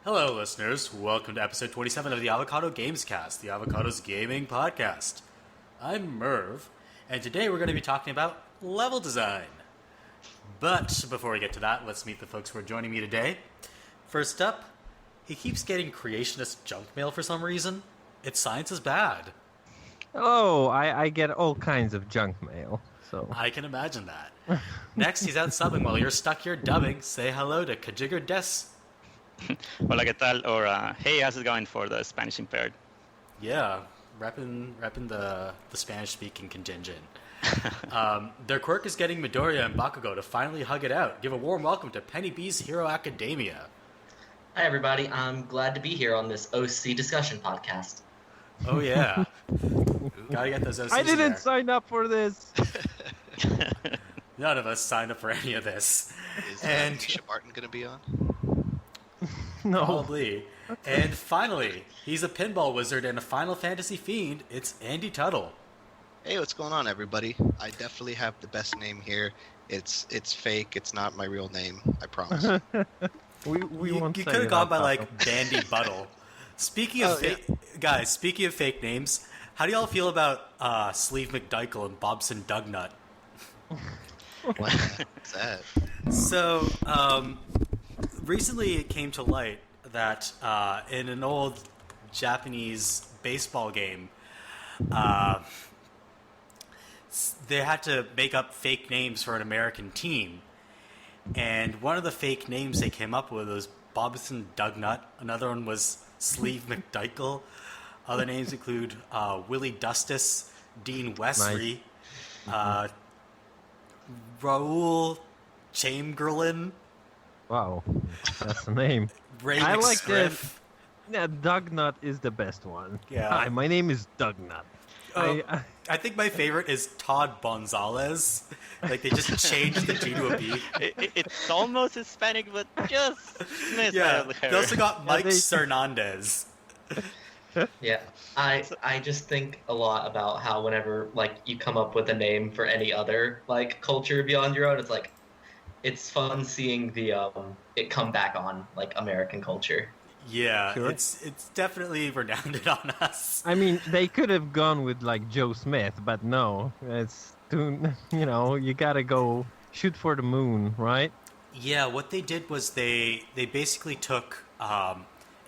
Hello, listeners. Welcome to episode 27 of the Avocado Gamescast, the Avocado's gaming podcast. I'm Merve, and today we're going to be talking about level design. But before we get to that, let's meet the folks who are joining me today. First up, he keeps getting creationist junk mail for some reason. It's Science is Bad. Hello, I get all kinds of junk mail, so... I can imagine that. Next, he's out subbing while you're stuck here dubbing. Say hello to Kajigger Desu. Hola, ¿qué tal? Or, hey, how's it going for the Spanish impaired? Yeah, repping the Spanish-speaking contingent. Their quirk is getting Midoriya and Bakugo to finally hug it out. Give a warm welcome to Penny B's Hero Academia. Hi, everybody. I'm glad to be here on this OC discussion podcast. Oh, yeah. Gotta get those OCs I in didn't there. sign up for this! None of us signed up for any of this. Is And Misha Barton going to be on? No. probably. And finally, he's a pinball wizard and a Final Fantasy fiend. It's Andy Tuttle. Hey, what's going on, everybody? I definitely have the best name here. It's fake. It's not my real name. I promise. We won't You say could have it gone out by loud. like Bandy Buttle. Speaking of guys, speaking of fake names, how do y'all feel about Sleeve McDykel and Bobson Dugnut? What's that? So, recently it came to light that in an old Japanese baseball game, they had to make up fake names for an American team. And one of the fake names they came up with was Bobson Dugnut. Another one was Sleeve McDykel. Other names include Willie Dustis, Dean Wesley, Raoul Chamberlain, Wow, that's the name. Ray I like McScriff. Yeah, Dugnut is the best one. Yeah. Hi, my name is Dugnut. I think my favorite is Todd Gonzalez. Like, they just changed the G to a B. It's almost Hispanic, but just missed Yeah, out of the they hair. also got Mike they- Cernandez. Yeah, I just think a lot about how whenever like you come up with a name for any other like culture beyond your own, it's fun seeing the it come back on like American culture. Yeah, Sure. it's definitely renowned on us. I mean, they could have gone with like Joe Smith, but no. It's too, you gotta go shoot for the moon, right? Yeah, what they did was they basically took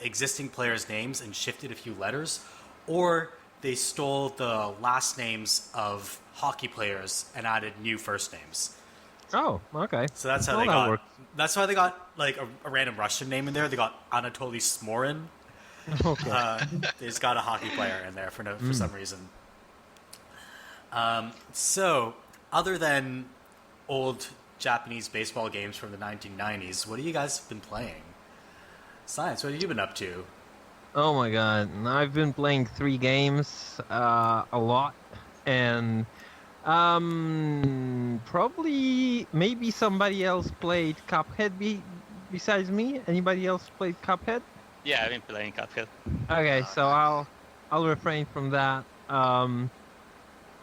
existing players' names and shifted a few letters, or they stole the last names of hockey players and added new first names. Oh, okay. So that's how Well, they that got. works. That's why they got like a random Russian name in there. They got Anatoly Smorin. Okay. They just got a hockey player in there for some reason. So, other than old Japanese baseball games from the 1990s, what have you guys been playing? Science, what have you been up to? Oh my god, I've been playing 3 games a lot, and probably maybe somebody else played Cuphead besides me. Anybody else played Cuphead? Yeah, I've been playing Cuphead. Okay, so I'll refrain from that.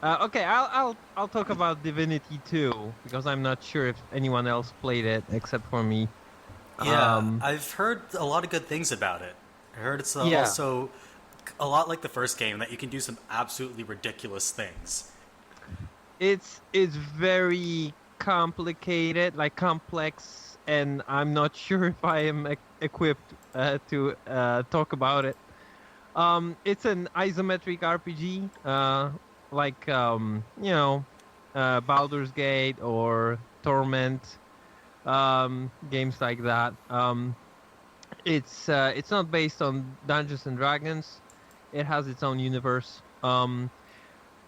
Okay, I'll talk about Divinity 2 because I'm not sure if anyone else played it except for me. Yeah, I've heard a lot of good things about it. I heard it's Yeah. also a lot like the first game, that you can do some absolutely ridiculous things. It's very complicated, like complex, and I'm not sure if I am equipped to talk about it. It's an isometric RPG, like Baldur's Gate or Torment, games like that. It's not based on Dungeons and Dragons. It has its own universe.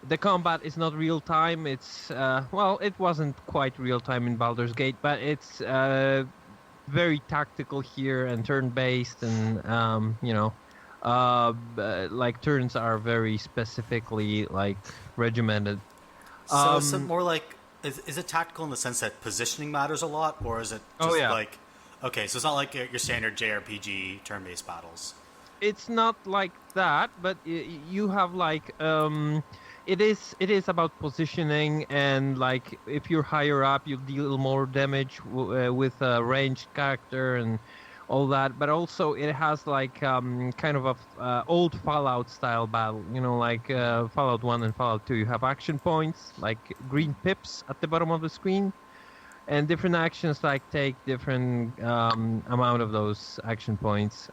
The combat is not real time. It's it wasn't quite real time in Baldur's Gate, but it's very tactical here and turn based, and like turns are very specifically like regimented. So is it more like, is it tactical in the sense that positioning matters a lot, or is it just like, okay, so it's not like your standard JRPG turn-based battles? It's not like that, but you have like it is about positioning, and like if you're higher up, you deal more damage with a ranged character, and all that. But also it has like kind of a old Fallout style battle. You know, like Fallout 1 and Fallout 2. You have action points like green pips at the bottom of the screen, and different actions like take different amount of those action points.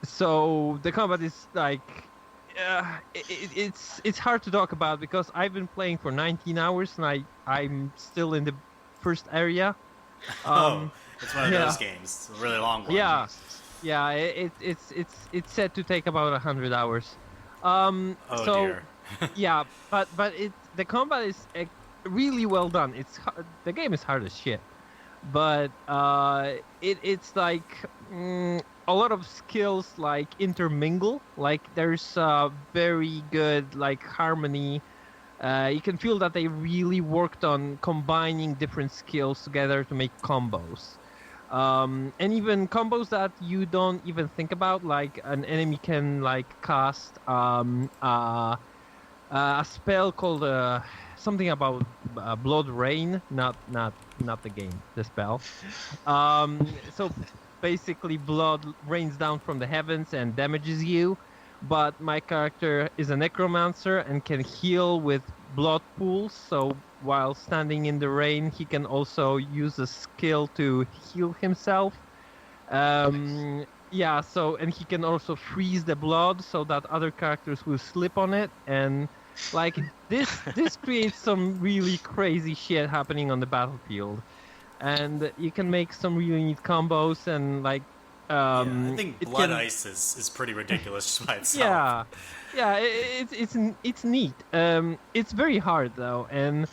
So the combat is like it's hard to talk about because I've been playing for 19 hours and I'm still in the first area. It's one of those games. It's a really long one. Yeah, yeah. It's set to take about 100 hours. Oh dear. Yeah, but the combat is really well done. The game is hard as shit, but it's like a lot of skills like intermingle. Like there's very good like harmony. You can feel that they really worked on combining different skills together to make combos. And even combos that you don't even think about, like an enemy can like cast a spell called something about blood rain, not the game, the spell. So basically blood rains down from the heavens and damages you, but my character is a necromancer and can heal with blood pools, so while standing in the rain he can also use a skill to heal himself. Yeah, so and he can also freeze the blood so that other characters will slip on it, and like this creates some really crazy shit happening on the battlefield, and you can make some really neat combos and like I think Blood Ice is pretty ridiculous just by itself. Yeah, it's neat. It's very hard though, and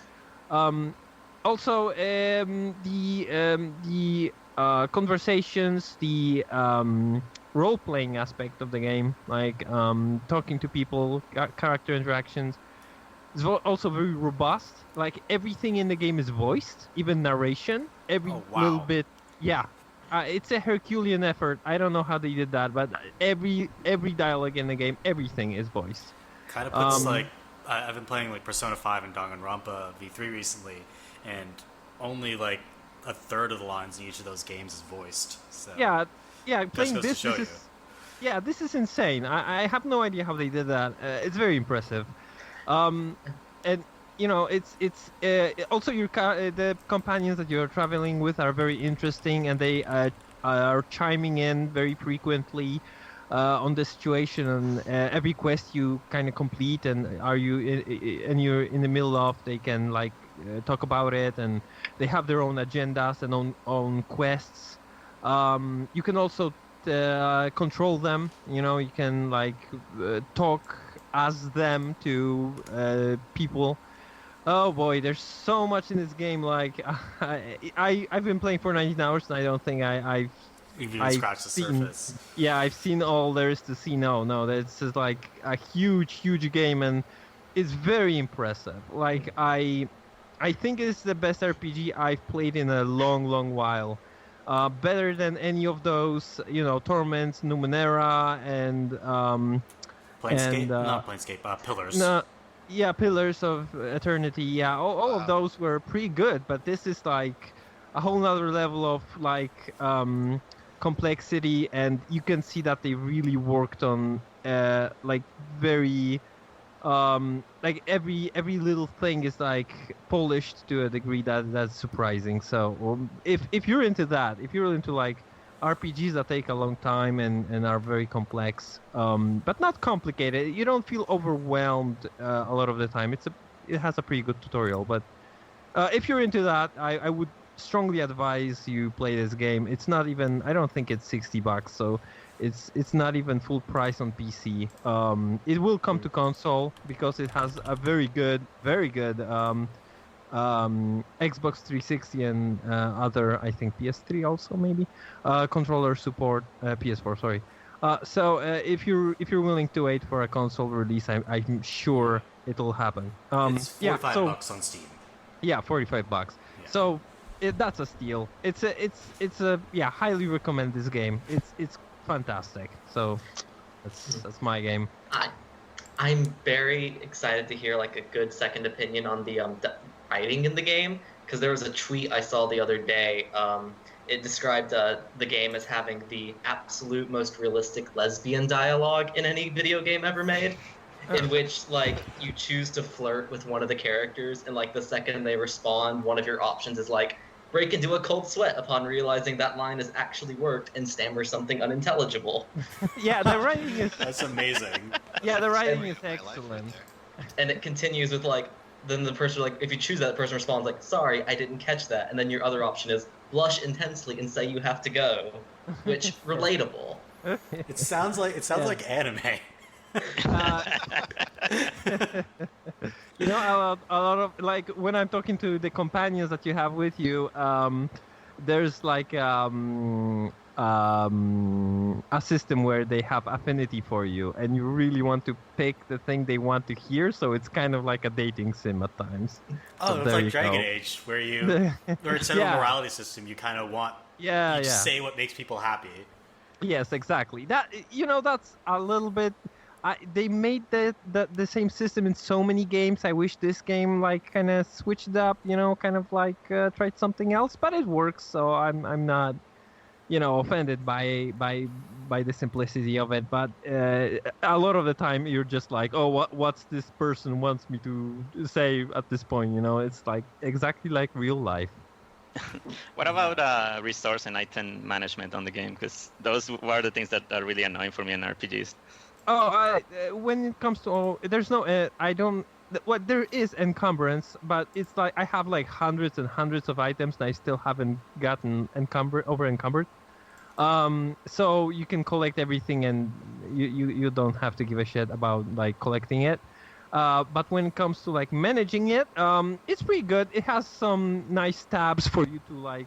also the conversations, the role-playing aspect of the game, like talking to people, character interactions, is also very robust. Like everything in the game is voiced, even narration. Every little bit, yeah. It's a Herculean effort. I don't know how they did that, but every dialogue in the game, everything is voiced. Kind of puts like I've been playing like Persona 5 and Danganronpa V3 recently, and only like a third of the lines in each of those games is voiced. So yeah. Playing this is this is insane. I have no idea how they did that. It's very impressive. And you know, it's also the companions that you're traveling with are very interesting, and they are chiming in very frequently on the situation and every quest you kind of complete, and you're in the middle of, they can like talk about it, and they have their own agendas and own quests. You can also control them. You know, you can like talk as them to people. Oh boy, there's so much in this game. Like I've been playing for 19 hours, and I don't think I've even scratched the surface. Yeah, I've seen all there is to see. No, it's just like a huge game, and it's very impressive. Like I think it's the best RPG I've played in a long while. Better than any of those, you know, Torments, Numenera, and Planescape, not Planescape, Pillars. No, yeah, Pillars of Eternity. Yeah, all of those were pretty good, but this is like a whole nother level of like complexity, and you can see that they really worked on like very like every little thing is like polished to a degree that's surprising. So if you're into that, if you're into like RPGs that take a long time and are very complex, but not complicated, you don't feel overwhelmed a lot of the time. It has a pretty good tutorial, but if you're into that, I would strongly advise you play this game. It's not even, I don't think it's $60, so it's not even full price on PC. It will come to console because it has a very good Xbox 360 and other, I think PS3 also maybe controller support, PS4 sorry. So if you're willing to wait for a console release, I'm sure it'll happen. It's $45 on Steam. Yeah, $45. Yeah. So that's a steal. It's a highly recommend this game. It's fantastic. So that's my game. I'm very excited to hear like a good second opinion on the writing in the game, because there was a tweet I saw the other day. It described the game as having the absolute most realistic lesbian dialogue in any video game ever made, in which like you choose to flirt with one of the characters, and like the second they respond, one of your options is like break into a cold sweat upon realizing that line has actually worked and stammer something unintelligible. Yeah, the writing is. That's amazing. Yeah, the writing is My life right excellent. there. And it continues with like, then the person, like, if you choose that, the person responds like, sorry, I didn't catch that. And then your other option is blush intensely and say you have to go, which relatable. It sounds like anime. Uh, you know, a lot of like when I'm talking to the companions that you have with you, there's like a system where they have affinity for you, and you really want to pick the thing they want to hear. So it's kind of like a dating sim at times. Oh, So it's there like you Dragon go. Age, where instead of a morality system, you kind of want Yeah, you yeah. say what makes people happy. Yes, exactly. That that's a little bit. They made the same system in so many games. I wish this game like kind of switched up, kind of like tried something else, but it works. So I'm not, offended by the simplicity of it. But a lot of the time you're just like, oh, what's this person wants me to say at this point? It's like exactly like real life. What about resource and item management on the game? Because those were the things that are really annoying for me in RPGs. Oh, when it comes to there's no I don't. What there is encumbrance, but it's like I have like hundreds and hundreds of items, and I still haven't gotten over encumbered. So you can collect everything, and you don't have to give a shit about like collecting it. But when it comes to like managing it, it's pretty good. It has some nice tabs for you to like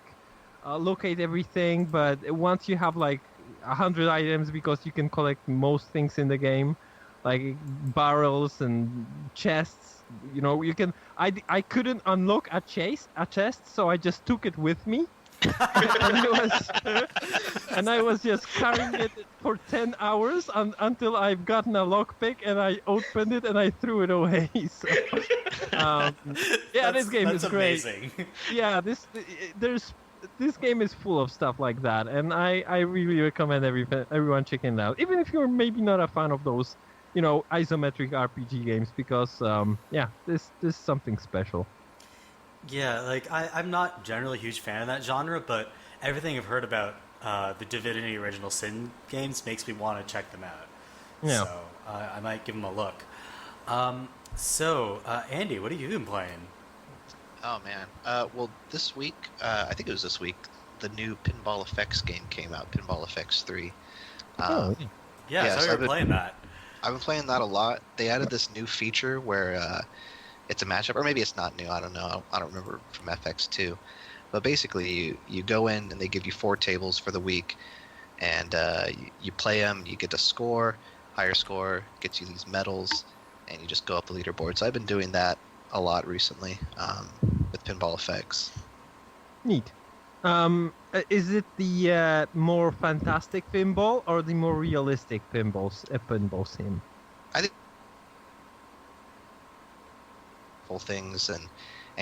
locate everything. But once you have like 100 items, because you can collect most things in the game, like barrels and chests. You can. I couldn't unlock a chest, so I just took it with me. and I was just carrying it for 10 hours until I've gotten a lockpick, and I opened it and I threw it away. So, yeah, this game is great. Amazing. Yeah, this game is full of stuff like that, and I really recommend everyone checking it out, even if you're maybe not a fan of those, isometric RPG games, because this is something special. Yeah, like I'm not generally a huge fan of that genre, but everything I've heard about the Divinity Original Sin games makes me want to check them out. Yeah. So I might give them a look. Andy, what have you been playing? Oh man. Well, this week, I think it was this week, the new Pinball Effects game came out, Pinball Effects 3. Yeah, so you're playing that. I've been playing that a lot. They added this new feature where it's a matchup, or maybe it's not new. I don't know. I don't remember from FX2. But basically, you go in and they give you 4 tables for the week, and you play them. You get a score. Higher score gets you these medals, and you just go up the leaderboard. So I've been doing that a lot recently with Pinball Effects. Neat. Is it the more fantastic pinball or the more realistic pinball sim? I think full things, and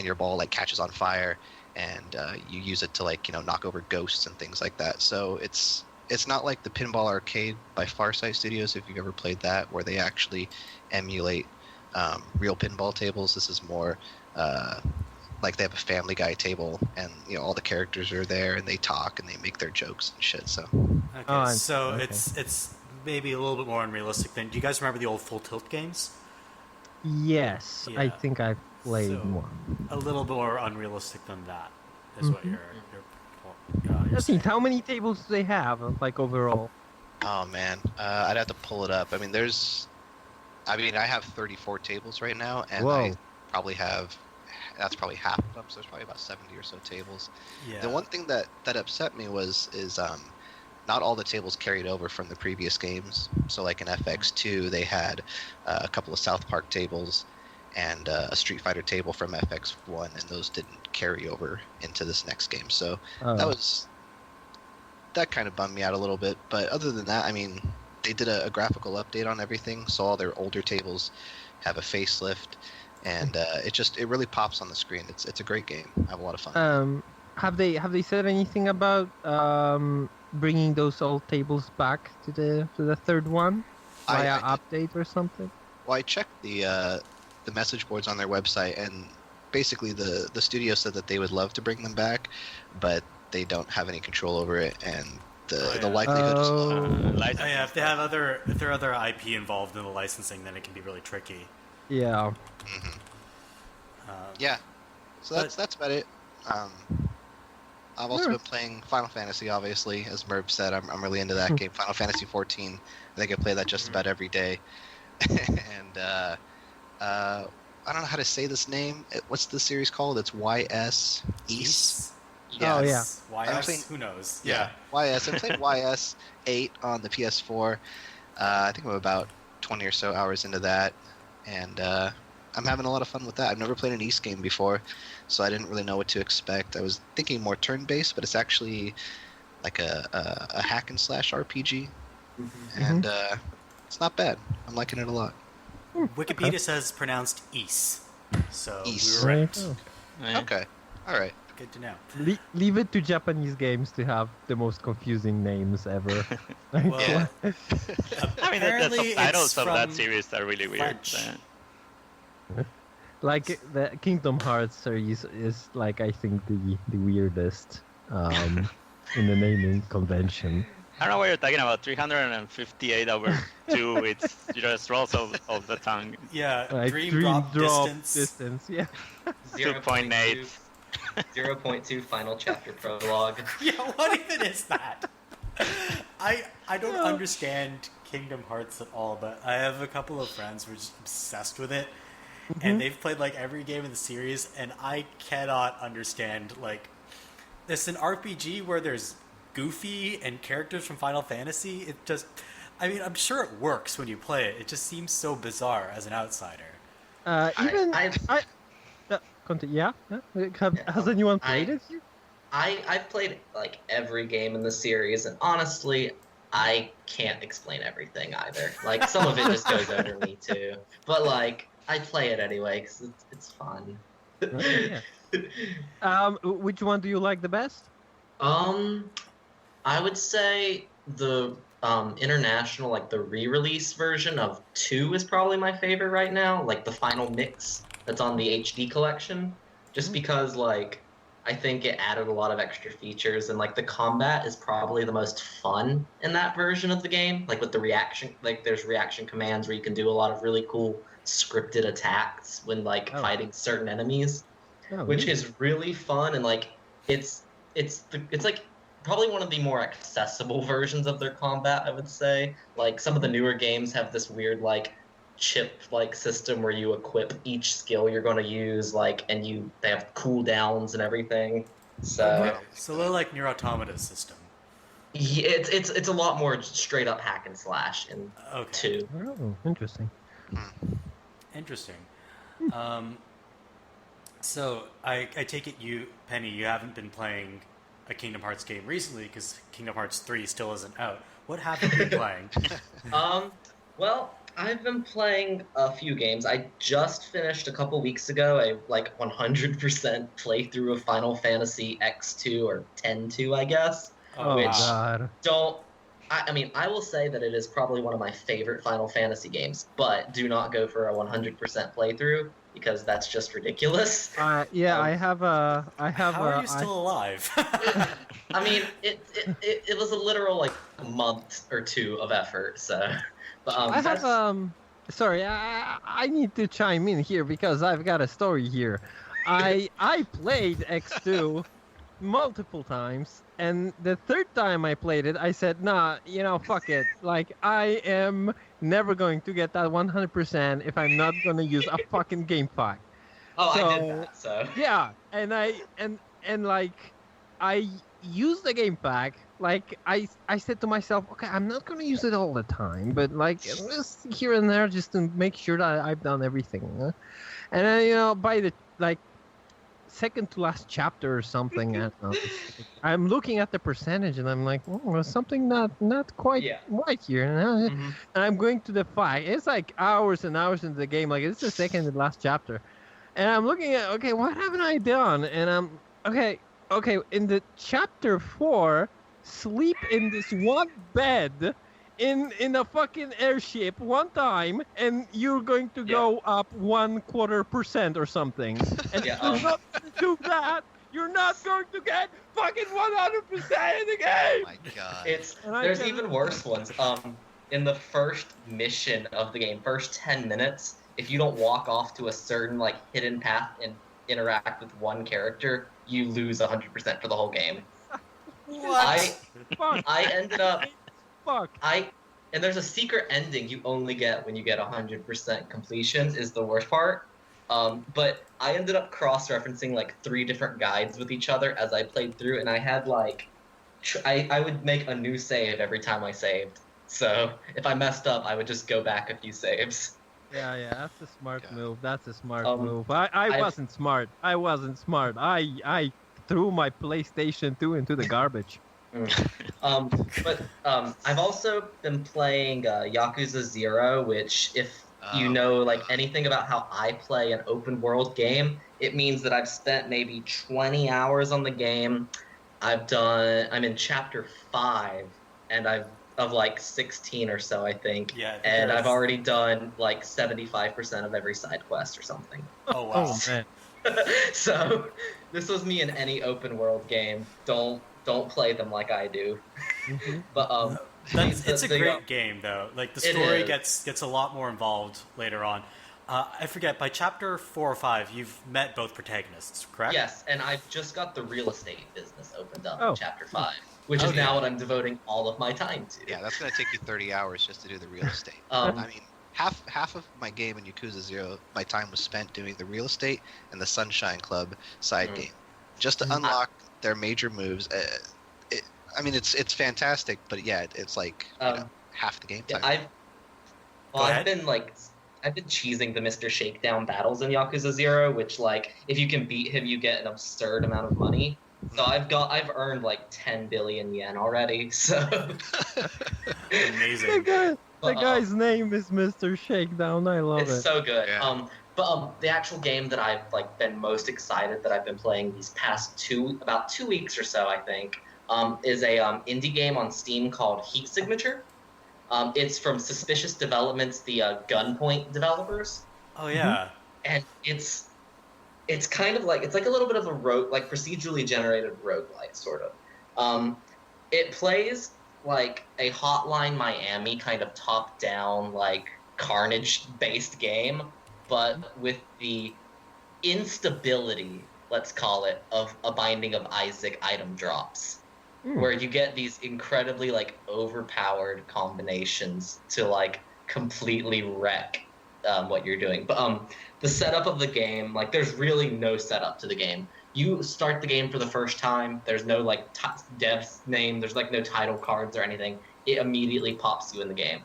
your ball like catches on fire, and you use it to like knock over ghosts and things like that. So it's not like the Pinball Arcade by Farsight Studios, if you've ever played that, where they actually emulate real pinball tables. This is more like they have a Family Guy table, and all the characters are there, and they talk and they make their jokes and shit. So Okay, it's maybe a little bit more unrealistic than. Do you guys remember the old Full Tilt games? Yes, I Yeah. think I've played So, one. A little bit more unrealistic than that is what you're Let's see, saying. how many tables do they have, like overall? oh man, I'd have to pull it up. I have 34 tables right now, and Whoa. I probably have. That's probably half of them, so there's probably about 70 or so tables. Yeah. The one thing that upset me is not all the tables carried over from the previous games. So like in FX2, they had a couple of South Park tables and a Street Fighter table from FX1, and those didn't carry over into this next game. So that kind of bummed me out a little bit. But other than that, they did a graphical update on everything, so all their older tables have a facelift, and it really pops on the screen. It's a great game. I have a lot of fun. Have they said anything about bringing those old tables back to the third one via update or something? Well, I checked the message boards on their website, and basically the studio said that they would love to bring them back, but they don't have any control over it, and the likelihood is low. If they have if there are other IP involved in the licensing, then it can be really tricky. Yeah. Yeah. So that's about it. I've also been playing Final Fantasy, obviously, as Merv said. I'm really into that game, Final Fantasy 14. I think I play that just about every day. And I don't know how to say this name. What's the series called? It's YS East. Yes. Oh, yeah. YS, who knows? Yeah. YS. I played YS 8 on the PS4. I think I'm about 20 or so hours into that. And I'm having a lot of fun with that. I've never played an East game before, so I didn't really know what to expect. I was thinking more turn-based, but it's actually like a hack and slash RPG. And it's not bad. I'm liking it a lot. Wikipedia says pronounced East. So East. we were right. Okay. All right. Good to know. Leave it to Japanese games to have the most confusing names ever. Well, I mean, the apparently subtitles it's of that from series are really weird. French. Like the Kingdom Hearts series is like I think the weirdest in the naming convention. I don't know what you're talking about. 358 over 2. It's just rolls of the tongue. Yeah, Like dream drop distance. Yeah. 2.8. 0.2 final chapter prologue. Yeah, what even is that? I don't understand Kingdom Hearts at all, but I have a couple of friends who are just obsessed with it, and they've played like every game in the series, and I cannot understand, like, it's an RPG where there's Goofy and characters from Final Fantasy. It just, I mean, I'm sure it works when you play it. It just seems so bizarre as an outsider. Has anyone played it? I've played like every game in the series, and honestly, I can't explain everything either. Like some of it just goes over me too. But like I play it anyway because it's fun. Which one do you like the best? I would say the international, like the re-release version of 2 is probably my favorite right now. Like the final mix that's on the HD collection, just because like I think it added a lot of extra features, and like the combat is probably the most fun in that version of the game. Like with the reaction, like there's reaction commands where you can do a lot of really cool scripted attacks when like fighting certain enemies, which is really fun. And like it's like probably one of the more accessible versions of their combat, I would say. Like some of the newer games have this weird like chip like system where you equip each skill you're going to use, like, and they have cooldowns and everything. So they're like Nier Automata's system. Yeah, it's a lot more straight up hack and slash in 2. Oh, interesting. Interesting. So I take it you, Penny, you haven't been playing a Kingdom Hearts game recently because Kingdom Hearts 3 still isn't out. What have you been playing? Well, I've been playing a few games. I just finished a couple weeks ago a like 100% playthrough of Final Fantasy X2 or 10-2, I guess. God. I mean, I will say that it is probably one of my favorite Final Fantasy games, but do not go for a 100% playthrough because that's just ridiculous. I have. How are you still alive? I mean, it was a literal like a month or 2 of effort. So, but I have Sorry, I need to chime in here because I've got a story here. I played X2 multiple times, and the third time I played it, I said, nah, fuck it. Like, I am never going to get that 100% if I'm not going to use a fucking game pack. Oh, so, I did that, so. Yeah, and I used the game pack. Like, I said to myself, okay, I'm not going to use it all the time, but, like, just here and there just to make sure that I've done everything. And then, by the, like, second to last chapter or something, I don't know, I'm looking at the percentage and I'm like, there's something not quite right here. And I'm going to the fight. It's like hours and hours into the game. Like, it's the second to last chapter. And I'm looking at, okay, what haven't I done? And I'm, okay, in the chapter 4, sleep in this one bed in a fucking airship one time, and you're going to go up 1/4% or something. And Yeah, if you're not going to do that, you're not going to get fucking 100% in the Oh game. my god. There's even worse ones. In the first mission of the game, first 10 minutes, if you don't walk off to a certain like hidden path and interact with one character, you lose 100% for the whole game. What? I ended up Fuck. and there's a secret ending you only get when you get 100% completion is the worst part. But I ended up cross-referencing like 3 different guides with each other as I played through, and I had like I would make a new save every time I saved. So if I messed up, I would just go back a few saves. Yeah, that's a smart God. move. That's a smart Um, move. I wasn't smart. I threw my PlayStation 2 into the garbage. But I've also been playing Yakuza 0, which if you Oh, know like God. anything about how I play an open world game, it means that I've spent maybe 20 hours on the game. I'm in chapter 5, and of like 16 or so, I think. Yeah, I think And there's- I've already done like 75% of every side quest or something. Oh wow. Oh man. So this was me in any open world game. Don't play them like I do. Mhm. But It's a the- great game though. Like the It story is. gets a lot more involved later on. I forget, by chapter 4 or 5, you've met both protagonists, correct? Yes, and I've just got the real estate business opened up Oh. in chapter 5, which is Okay. now what I'm devoting all of my time to. Yeah, that's gonna take you 30 hours just to do the real estate. Um, I mean, half of my game in Yakuza 0, my time was spent doing the real estate and the Sunshine Club side game, just to Mhm. unlock their major moves. It's fantastic, but yeah, it's like half the game yeah, time. Go ahead. I've been cheesing the Mr. Shakedown battles in Yakuza 0, which like if you can beat him, you get an absurd amount of money. So I've earned like 10 billion yen already. So Amazing. The But, guy's name is Mr. Shakedown. I love it's it. so good. Yeah. But the actual game that I've like been most excited that I've been playing these past about 2 weeks or so, I think, is a indie game on Steam called Heat Signature. It's from Suspicious Developments, the Gunpoint developers, Oh yeah. and it's kind of like it's like a little bit of a like procedurally generated roguelike sort of. It plays like a Hotline Miami kind of top-down like Carnage-based game, but with the instability, let's call it, of a Binding of Isaac item drops. Where you get these incredibly like overpowered combinations to like completely wreck what you're doing. But the setup of the game, like there's really no setup to the game. You start the game for the first time. There's no like dev's name. There's like no title cards or anything. It immediately pops you in the game,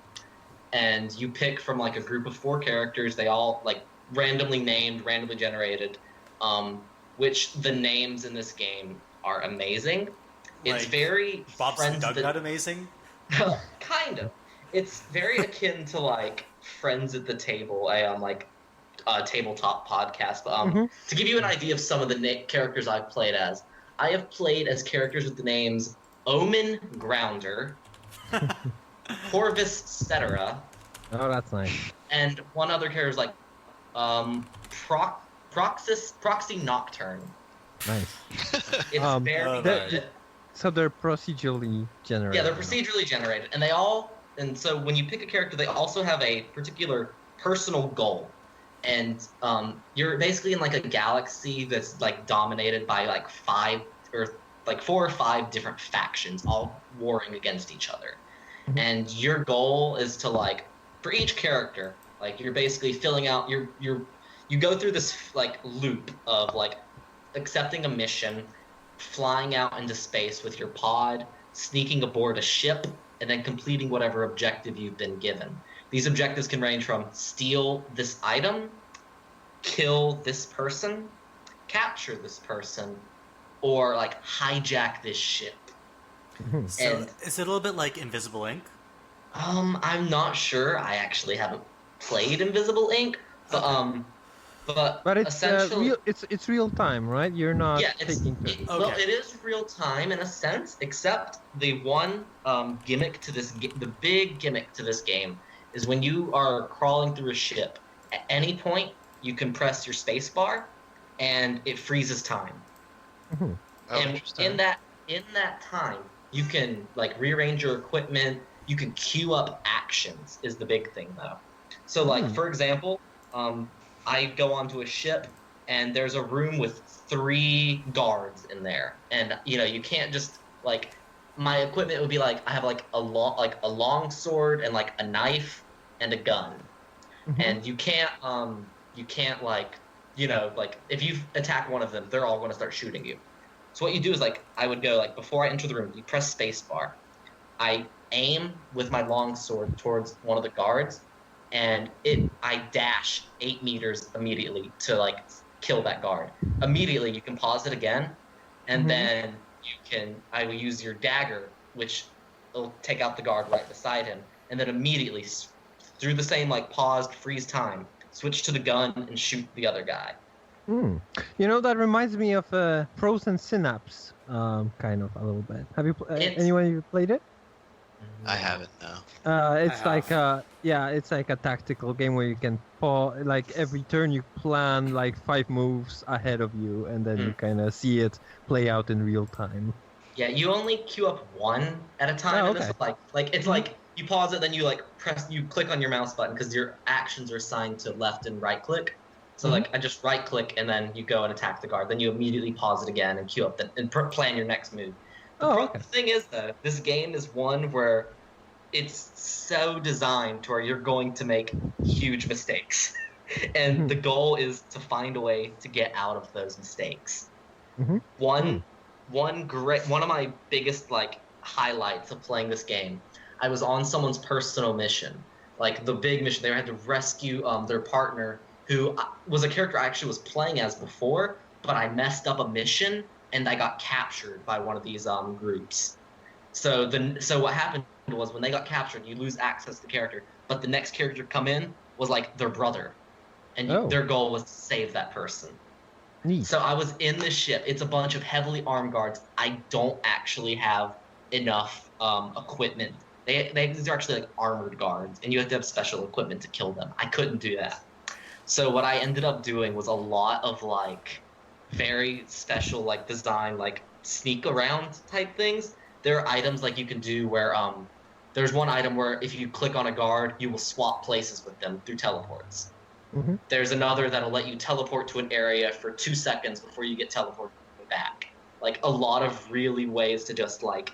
and you pick from like a group of 4 characters. They all like randomly named, randomly generated. Which the names in this game are amazing. It's Like very Bob's friends Doug that- Nut amazing? kind of. It's very akin to like Friends at the Table, a tabletop podcast. But Mhm. to give you an idea of some of the characters I've played as, I have played as characters with the names Omen Grounder, Corvus Cetera, Oh, that's nice. and one other character is like Proxy Nocturne. Nice. It's very oh, good. nice. So they're procedurally generated. Yeah, they're procedurally generated, and so when you pick a character, they also have a particular personal goal, and you're basically in like a galaxy that's like dominated by like 4 or 5 different factions, all warring against each other, Mhm. and your goal is to like for each character, like you're basically filling out you go through this like loop of like accepting a mission, flying out into space with your pod, sneaking aboard a ship, and then completing whatever objective you've been given. These objectives can range from steal this item, kill this person, capture this person, or like hijack this ship. Mhm. So And- is it a little bit like Invisible Ink? I'm not sure. I actually haven't played Invisible Ink, but Okay. But it's essentially, real. It's real time, right? You're not yeah, taking turns. Okay. well, it is real time in a sense, except the one gimmick to the big gimmick to this game is when you are crawling through a ship. At any point, you can press your space bar, and it freezes time. Mhm. Oh, And interesting. in that time, you can like rearrange your equipment. You can queue up actions. Is the big thing though. So like Hmm. for example, I go onto a ship and there's a room with 3 guards in there, and you can't just like my equipment would be like I have like a long sword and like a knife and a gun, Mhm. and you can't like like if you attack one of them, they're all going to start shooting you. So what you do is like I would go like before I enter the room, you press spacebar. I aim with my long sword towards one of the guards, and I dash 8 meters immediately to like kill that guard. Immediately, you can pause it again, and Mhm. then I will use your dagger, which will take out the guard right beside him, and then immediately through the same like paused freeze time, switch to the gun and shoot the other guy. Hmm. That reminds me of Frozen Synapse, kind of a little bit. Have you anyone you played it? I haven't, no. It's I like have. it's like a tactical game where you can like every turn you plan like 5 moves ahead of you, and then you kind of see it play out in real time. Yeah, you only queue up one at a time Oh, in this. okay. Like it's Mhm. like you pause it, then you like you click on your mouse button because your actions are assigned to left and right click. So Mhm. like I just right click and then you go and attack the guard. Then you immediately pause it again and queue up and plan your next move. Okay. The thing is though, this game is one where it's so designed to where you're going to make huge mistakes, and the goal is to find a way to get out of those mistakes. Mhm. One of my biggest like highlights of playing this game, I was on someone's personal mission, like the big mission. They had to rescue their partner, who was a character I actually was playing as before, but I messed up a mission and I got captured by one of these groups. So what happened was when they got captured, you lose access to the character, but the next character come in was like their brother, and Oh. their goal was to save that person. Neat. So I was in this ship. It's a bunch of heavily armed guards. I don't actually have enough equipment. These are actually like armored guards, and you have to have special equipment to kill them. I couldn't do that. So what I ended up doing was a lot of like very special like design like sneak around type things. There are items like you can do where there's one item where if you click on a guard, you will swap places with them through teleports. Mhm. There's another that'll let you teleport to an area for 2 seconds before you get teleported back. Like a lot of really ways to just like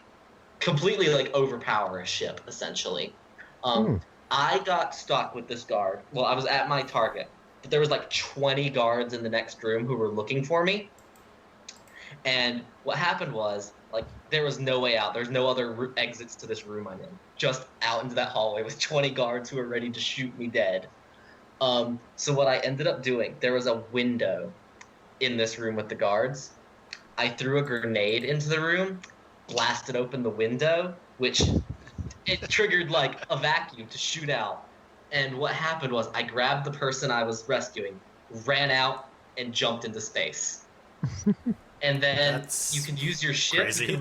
completely like overpower a ship essentially. I got stuck with this guard. Well, I was at my target, but there was like 20 guards in the next room who were looking for me. And what happened was like there was no way out. There's no other exits to this room I'm in. Just out into that hallway with 20 guards who were ready to shoot me dead. So what I ended up doing, there was a window in this room with the guards. I threw a grenade into the room, blasted open the window, which it triggered like a vacuum to shoot out. And what happened was I grabbed the person I was rescuing, ran out, and jumped into space. And then That's you can use your ship. crazy. You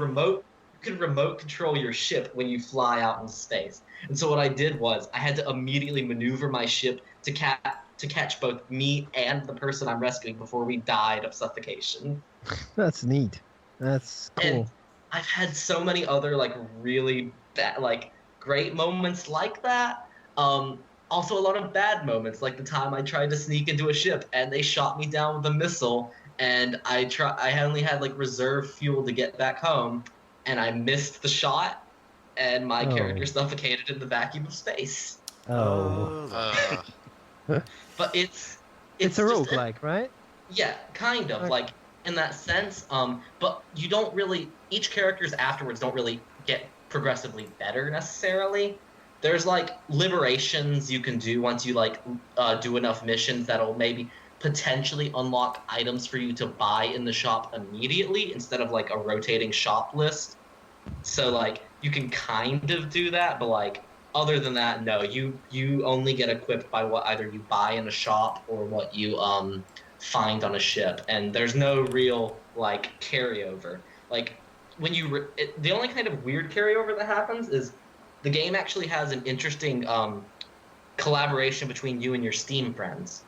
can remote control your ship when you fly out into space. And so what I did was I had to immediately maneuver my ship to catch both me and the person I'm rescuing before we died of suffocation. That's neat. That's cool. And I've had so many other like really bad, like great moments like that. Also a lot of bad moments, like the time I tried to sneak into a ship and they shot me down with a missile, and I only had like reserve fuel to get back home, and I missed the shot, and my character suffocated in the vacuum of space. Oh. But it's a just roguelike, right? Yeah, kind of, Okay. like in that sense. But you don't really. Each characters afterwards don't really get progressively better necessarily. There's like liberations you can do once you like do enough missions that'll maybe potentially unlock items for you to buy in the shop immediately instead of like a rotating shop list. So like you can kind of do that, but like other than that, no. You only get equipped by what either you buy in a shop or what you find on a ship, and there's no real like carryover. Like when the only kind of weird carryover that happens is the game actually has an interesting collaboration between you and your Steam friends.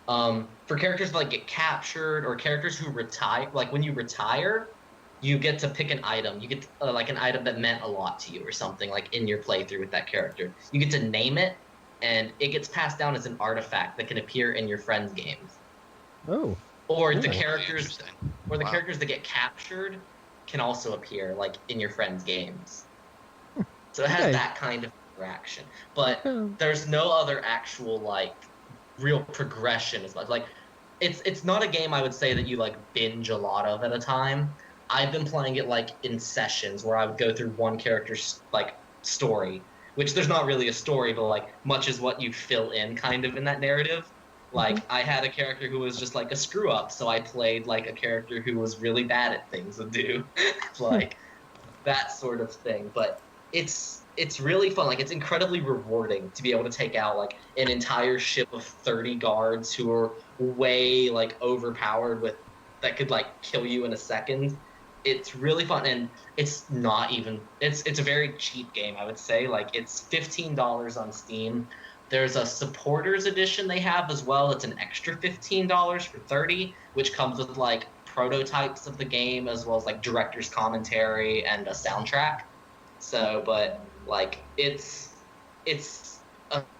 For characters that like get captured or characters who retire, like when you retire, you get to pick an item. You get like an item that meant a lot to you or something like in your playthrough with that character. You get to name it, and it gets passed down as an artifact that can appear in your friends' games. Oh. Or Cool. the characters, Interesting. or the Wow. characters that get captured can also appear like in your friends' games. So it has Okay. that kind of interaction, but Okay. there's no other actual like real progression as much. Like it's not a game I would say that you like binge a lot of at a time. I've been playing it like in sessions where I would go through one character's like story, which there's not really a story, but like much is what you fill in kind of in that narrative. Like I had a character who was just like a screw up, so I played like a character who was really bad at things to do, like that sort of thing. But it's really fun. Like it's incredibly rewarding to be able to take out like an entire ship of 30 guards who are way like overpowered with that could like kill you in a second. It's really fun, and it's not even it's a very cheap game, I would say. Like it's $15 on Steam. There's a supporters edition they have as well. It's an extra $15 for 30, which comes with like prototypes of the game as well as like director's commentary and a soundtrack. So, but like it's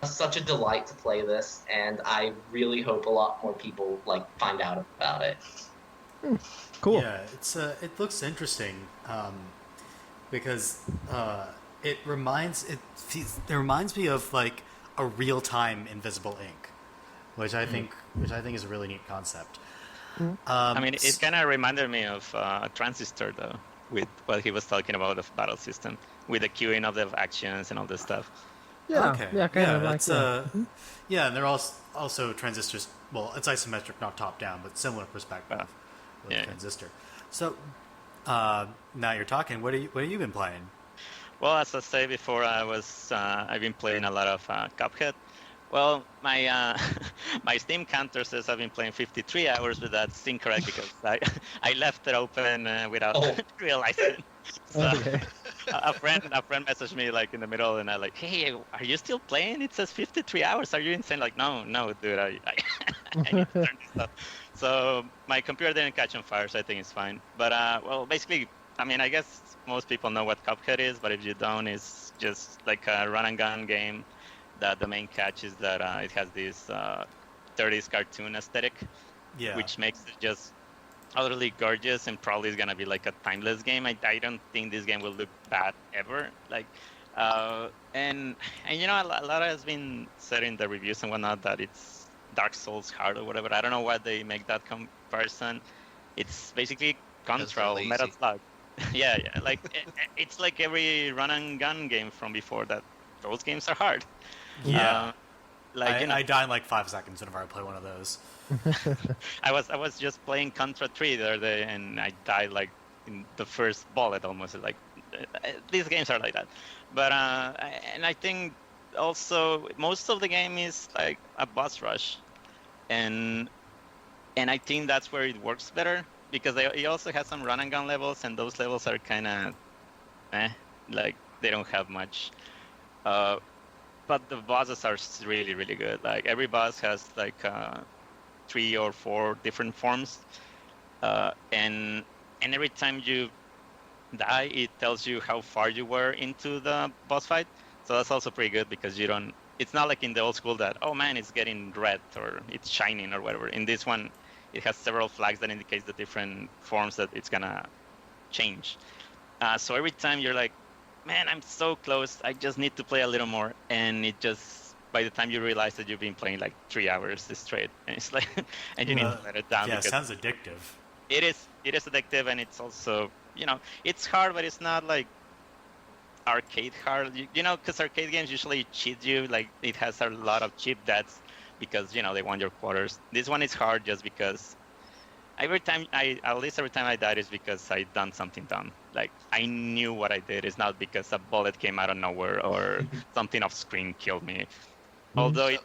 such a delight to play this, and I really hope a lot more people like find out about it. Cool. Yeah, it looks interesting because it reminds me of like a real time Invisible Ink, which I think is a really neat concept. I mean, it kind of reminded me of Transistor, though, with what he was talking about the battle system, with the queuing of the actions and all this stuff. Yeah. Okay. Yeah. Kind of like that's that. yeah, and they're also transistors. Well, it's isometric, not top down, but similar perspective with Yeah. transistor. So now you're talking. What have you been playing? Well, as I said before, I've been playing a lot of Cuphead. Well, my my Steam counter says I've been playing 53 hours, but that's incorrect because I left it open without realizing. So Okay. a friend messaged me like in the middle, and I like, hey, are you still playing? It says 53 hours. Are you insane? Like, no, dude, I need to turn this off. So my computer didn't catch on fire, so I think it's fine. But well, basically, I mean, I guess most people know what Cuphead is, but if you don't, it's just like a run and gun game. That the main catch is that it has this 30s cartoon aesthetic, Yeah. which makes it just utterly gorgeous, and probably is gonna be like a timeless game. I don't think this game will look bad ever. Like, and you know, a lot has been said in the reviews and whatnot that it's Dark Souls hard or whatever. I don't know why they make that comparison. It's basically Control, lazy. Metal Slug. yeah, like it's like every run and gun game from before that. Those games are hard. Yeah. Like I die in like 5 seconds whenever I play one of those. I was just playing Contra 3 the other day, and I died like in the first bullet almost. Like these games are like that. But and I think also most of the game is like a boss rush, and I think that's where it works better because it also has some run and gun levels, and those levels are kind of like they don't have much. But the bosses are really, really good. Like every boss has like 3 or 4 different forms, and every time you die, it tells you how far you were into the boss fight. So that's also pretty good because you don't. It's not like in the old school that oh man, it's getting red or it's shining or whatever. In this one, it has several flags that indicates the different forms that it's gonna change. So every time you're like, man, I'm so close. I just need to play a little more, and it just by the time you realize that you've been playing like 3 hours straight, and it's like, and you need to let it down. Yeah, it because sounds addictive. It is addictive, and it's also it's hard, but it's not like arcade hard. You know, because arcade games usually cheat you. Like it has a lot of cheap deaths because they want your quarters. This one is hard just because At least every time I died is because I done something dumb. Like I knew what I did. It's not because a bullet came out of nowhere or something off screen killed me. Although it,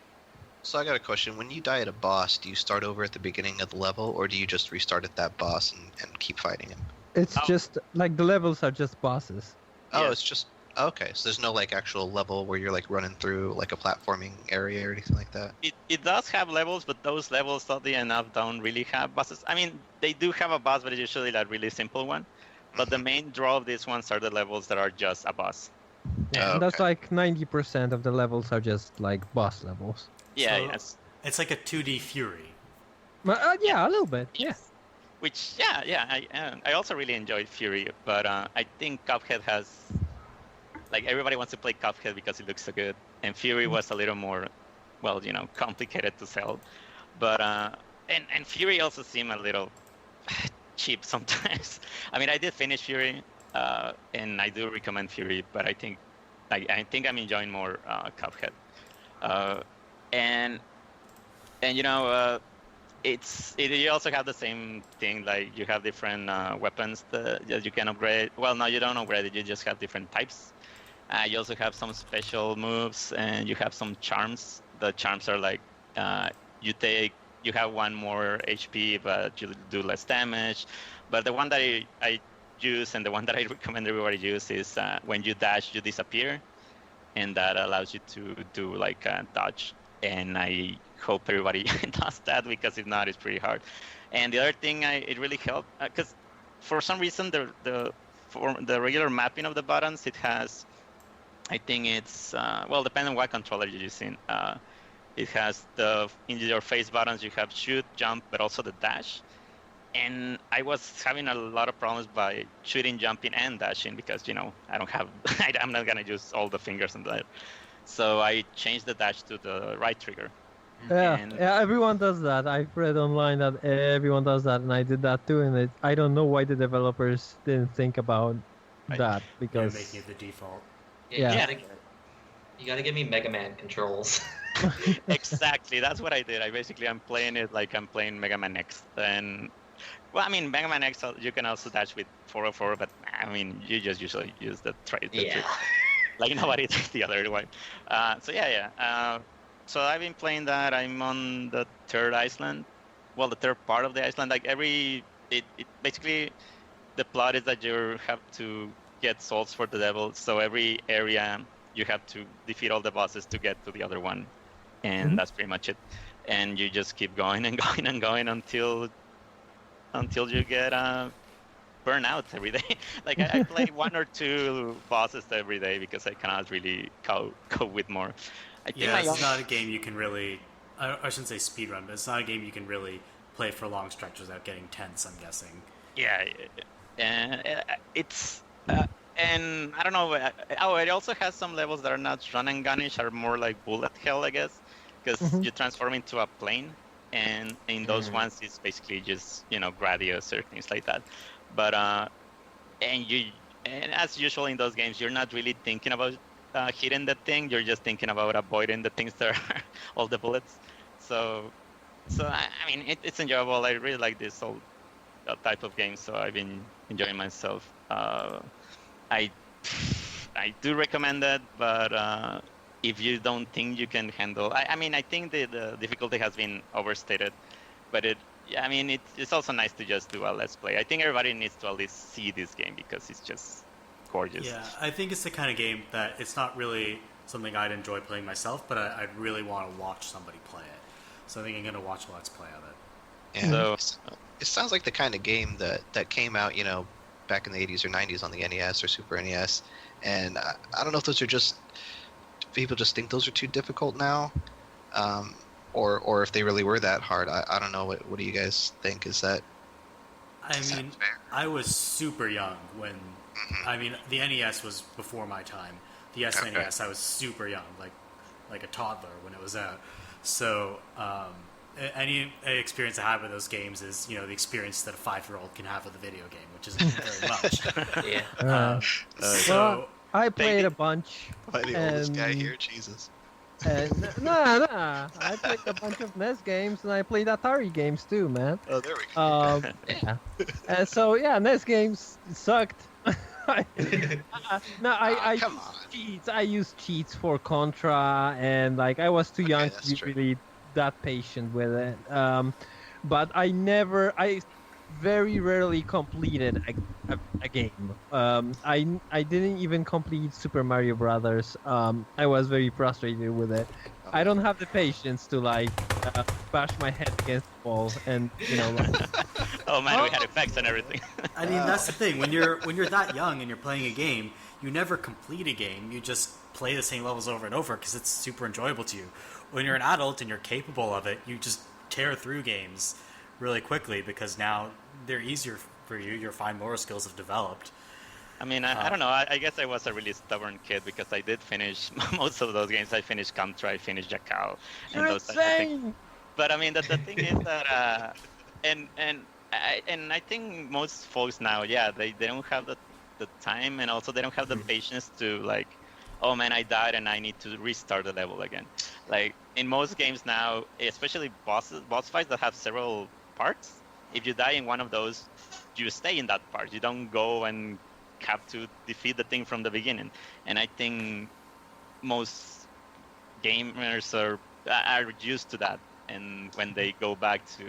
So I got a question. When you die at a boss, do you start over at the beginning of the level, or do you just restart at that boss and keep fighting him? It's Oh. just like the levels are just bosses. Oh, Yes. it's just okay. So there's no like actual level where you're like running through like a platforming area or anything like that. it does have levels, but those levels, oddly enough, don't really have bosses. I mean, they do have a boss, but it's usually a really simple one. But the main draw of these ones are the levels that are just a boss. Yeah, Oh, and that's okay. like 90% of the levels are just like boss levels. Yeah, So- yes. It's like a 2D Fury. But, yeah, a little bit. Yeah. Which, I also really enjoyed Fury, but I think Cuphead has, like, everybody wants to play Cuphead because it looks so good, and Fury was a little more, well, complicated to sell, but and Fury also seemed a little cheap sometimes. I mean, I did finish Fury, and I do recommend Fury, but I think I'm enjoying more Cuphead, and you also have the same thing, like you have different weapons that you can upgrade. Well, no, you don't upgrade it, you just have different types. You also have some special moves, and you have some charms. The charms are like you have one more HP, but you do less damage. But the one that I use, and the one that I recommend everybody use, is when you dash, you disappear, and that allows you to do like a dodge. And I hope everybody does that, because if not, it's pretty hard. And the other thing, it really helped, because for some reason for the regular mapping of the buttons, it has, I think it's depending on what controller you're using. It has in your face buttons, you have shoot, jump, but also the dash. And I was having a lot of problems by shooting, jumping, and dashing, because I don't have I'm not gonna use all the fingers and that. So I changed the dash to the right trigger. Yeah, And- yeah, everyone does that. I've read online that everyone does that, and I did that too. And I don't know why the developers didn't think about Right. that, Yeah, because making it the default. Yeah. You gotta give me Mega Man controls. Exactly, that's what I did. I'm playing it like I'm playing Mega Man X. And I mean, Mega Man X, you can also dash with 404, but I mean, you just usually use the trick. Like nobody did the other way. So I've been playing that. I'm on the third island. Well, the third part of the island. Like basically, the plot is that you have to get souls for the devil. So every area you have to defeat all the bosses to get to the other one, and Mhm. that's pretty much it. And you just keep going and going and going until you get burn out every day. Like I play one or two bosses every day because I cannot really go with more. I think Yeah, it's not a game you can really. I shouldn't say speedrun, but it's not a game you can really play for long stretches without getting tense, I'm guessing. Yeah, and it's and I don't know. It also has some levels that are not run and gunnish, are more like bullet hell, I guess, because Mhm. you transform into a plane, and in those ones it's basically just gradius or things like that. But and as usual in those games, you're not really thinking about hitting the thing. You're just thinking about avoiding the things that are all the bullets. So I mean, it's enjoyable. I really like this whole type of game, so I've been enjoying myself. I do recommend it, but if you don't think you can handle, I mean, I think the difficulty has been overstated, but it's also nice to just do a let's play. I think everybody needs to at least see this game because it's just gorgeous. Yeah, I think it's the kind of game that it's not really something I'd enjoy playing myself, but I'd really want to watch somebody play it. So I think I'm going to watch a Let's Play of it. Yeah. So- It sounds like the kind of game that came out, back in the 80s or 90s on the NES or Super NES, and I don't know if those are just people just think those are too difficult now, or if they really were that hard. I don't know. What do you guys think? Is that? I mean, fair? I was super young when. I mean, the NES was before my time. The SNES, I was super young, like a toddler when it was out. So any experience I have with those games is, the experience that a 5-year-old can have with a video game, which isn't very much. Yeah. So I played a bunch. Why the oldest guy And- here? Jesus. Nah. I played a bunch of NES games and I played Atari games too, man. Oh, there we go. Yeah. So yeah, NES games sucked. No, I Come use on. cheats. I use cheats for Contra, and like I was too young that's to be true. really that patient with it. But I very rarely completed a game. I didn't even complete Super Mario Brothers. I was very frustrated with it. Oh, I don't have the patience to like bash my head against the wall and like. Oh man, we Oh. had effects and everything. I mean, that's the thing. When you're that young and you're playing a game, you never complete a game. You just play the same levels over and over because it's super enjoyable to you. When you're an adult and you're capable of it, you just tear through games really quickly because now they're easier for you. Your fine motor skills have developed. I mean, I don't know. I guess I was a really stubborn kid because I did finish most of those games. I finished Contra, I finished Jackal, You're and those types of things. insane. But I mean, the thing is that, and I think most folks now, yeah, they don't have the time, and also they don't have the patience to like, oh man, I died and I need to restart the level again. Like in most games now, especially boss fights that have several parts, if you die in one of those, you stay in that part. You don't go and have to defeat the thing from the beginning. And I think most gamers are used to that. And when they go back to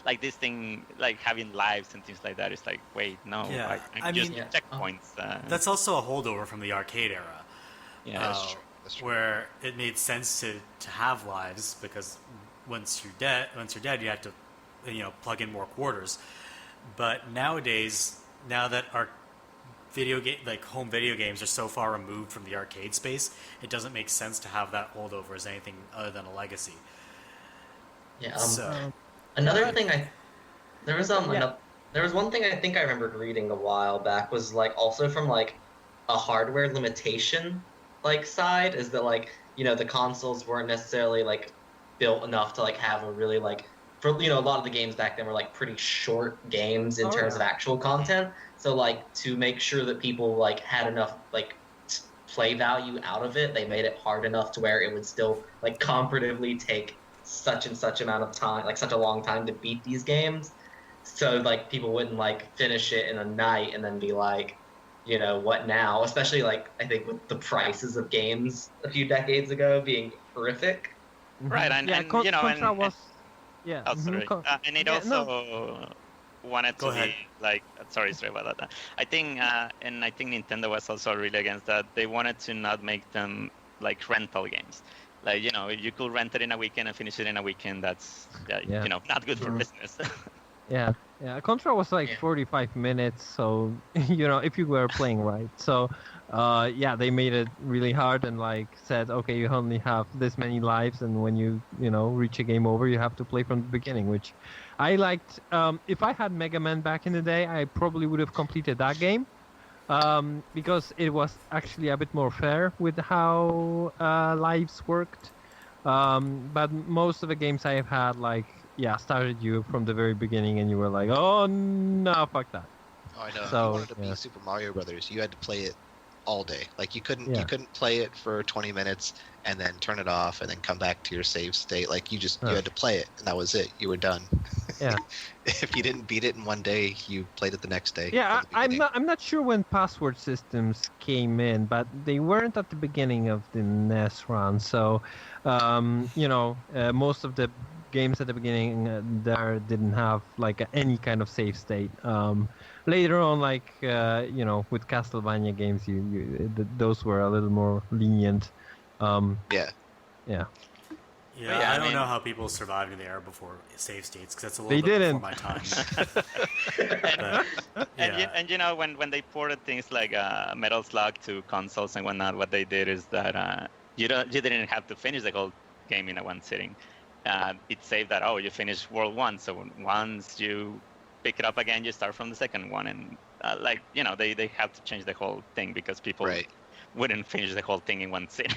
like this thing, like having lives and things like that, it's like, wait, no, Yeah, I I just mean- checkpoints. That's also a holdover from the arcade era. Yeah, That's true. That's true. Where it made sense to have lives because once you're dead, you have to plug in more quarters. But nowadays, now that our home video games are so far removed from the arcade space, it doesn't make sense to have that holdover as anything other than a legacy. Yeah. So Another thing there was Yeah. there was one thing I think I remembered reading a while back was like also from like a hardware limitation like side is that like the consoles weren't necessarily like built enough to like have a really like for a lot of the games back then were like pretty short games in Oh, terms yeah. of actual content. So like to make sure that people like had enough like play value out of it, they made it hard enough to where it would still like comparatively take such and such amount of time, like such a long time to beat these games. So like people wouldn't like finish it in a night and then be like, what now? Especially like I think with the prices of games a few decades ago being horrific. Right, and Contra was. Yeah. Oh, mhm, sorry. Con- And it yeah, also no. wanted Go to ahead. be like, sorry about that. I think Nintendo was also really against that. They wanted to not make them like rental games. Like, you could rent it in a weekend and finish it in a weekend. That's, Yeah. not good for Mhm. business. Yeah. Contra was like Yeah. 45 minutes, so if you were playing right. So, yeah, they made it really hard and like said, okay, you only have this many lives, and when you reach a game over, you have to play from the beginning. Which I liked. If I had Mega Man back in the day, I probably would have completed that game. Because it was actually a bit more fair with how lives worked. But most of the games I have had, like, started you from the very beginning, and you were like, oh no, fuck that. Oh, I know. If So, you wanted to yeah. beat Super Mario Brothers, you had to play it all day. Like you couldn't Yeah. you couldn't play it for 20 minutes and then turn it off and then come back to your save state. Like you Huh. had to play it and that was it. You were done. Yeah. If you didn't beat it in one day, you played it the next day. Yeah, from the I'm beginning. not sure when password systems came in, but they weren't at the beginning of the NES run. So, most of the games at the beginning there didn't have like any kind of save state. Later on, like with Castlevania games, those were a little more lenient. Yeah. Yeah. yeah, Yeah, I I don't mean- know how people survived in the era before save states because that's a They little bit didn't. before my time. and, But, yeah. and when they ported things like Metal Slug to consoles and whatnot, what they did is that you didn't have to finish the whole game in a one sitting. It saved that you finished World 1, so once you pick it up again, you start from the second one, and they have to change the whole thing because people Right. wouldn't finish the whole thing in one sitting.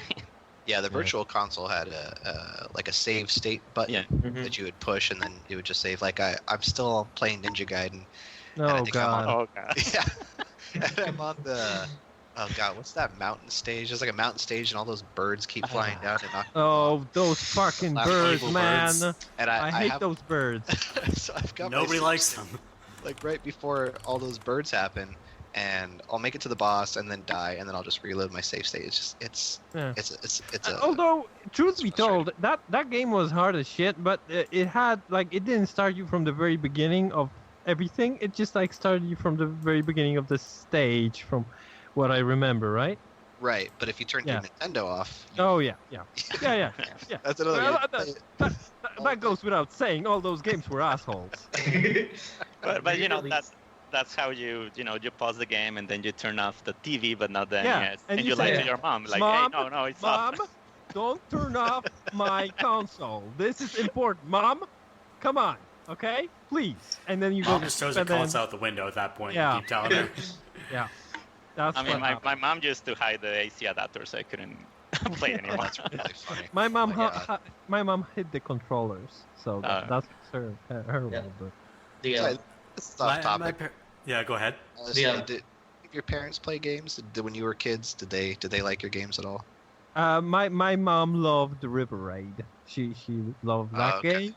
Yeah, the Virtual Console had a save state button Yeah. Mhm. that you would push and then it would just save. Like I'm still playing Ninja Gaiden. I Oh think I'm on- god. Oh god. Yeah. And I'm on Oh god, what's that mountain stage? There's like a mountain stage, and all those birds keep flying down and knocking. Oh, those fucking Laugh birds, evil man! birds. And I hate have, those birds. so I've got my Nobody save likes state, them. like right before all those birds happen, and I'll make it to the boss and then die, and then I'll just reload my save state. It's just Yeah. it's a Although, truth it's be told, that game was hard as shit, but it had it didn't start you from the very beginning of everything. It just like started you from the very beginning of the stage, from what I remember, right? right. But if you turn your Yeah. Nintendo off, Oh yeah. that's another. Well, way. that goes without saying. All those games were assholes. But you know Re-release. that's how you pause the game and then you turn off the TV, but not the Yeah, NES, and and you you lie say, to your mom like, "Mom, hey, no, it's Mom, off. don't turn off my console. This is important. Mom, come on, okay, please." And then you go. Mom just throws her and then- console out the window at that point. Yeah. You keep telling her. Yeah, that's I mean, what my happened. mom used to hide the AC adapter, so I couldn't play Oh, anymore. that's really funny. My mom, Oh my God. my mom hid the controllers, so that's her Yeah. role. But The, Sorry, this is off topic. Yeah, go ahead. Yeah. Did your parents play games? When you were kids, did they like your games at all? my mom loved River Raid. She loved that okay. game.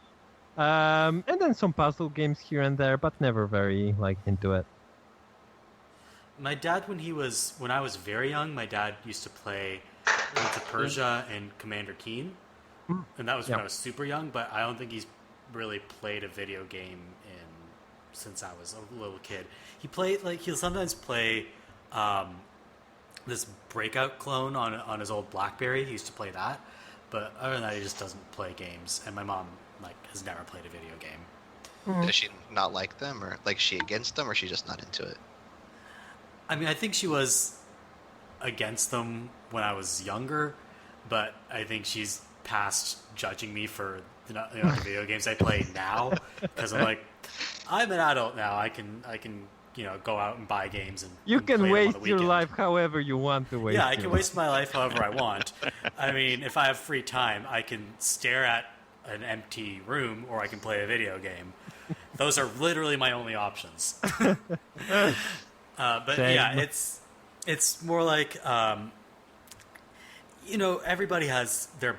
And then some puzzle games here and there, but never very like into it. My dad, when I was very young, my dad used to play Prince of Persia and Commander Keen, and that was when Yeah. I was super young. But I don't think he's really played a video game since I was a little kid. He'll sometimes play this Breakout clone on his old BlackBerry. He used to play that, but other than that, he just doesn't play games. And my mom has never played a video game. Does she not like them, or like she against them, or she just not into it? I mean, I think she was against them when I was younger, but I think she's past judging me for the video games I play now, because I'm an adult now. I can go out and buy games and You and can play them on waste the your weekend. life however you want to waste. Yeah, I your can life. waste my life however I want. I mean, if I have free time, I can stare at an empty room or I can play a video game. Those are literally my only options. But Same. yeah, it's more like everybody has their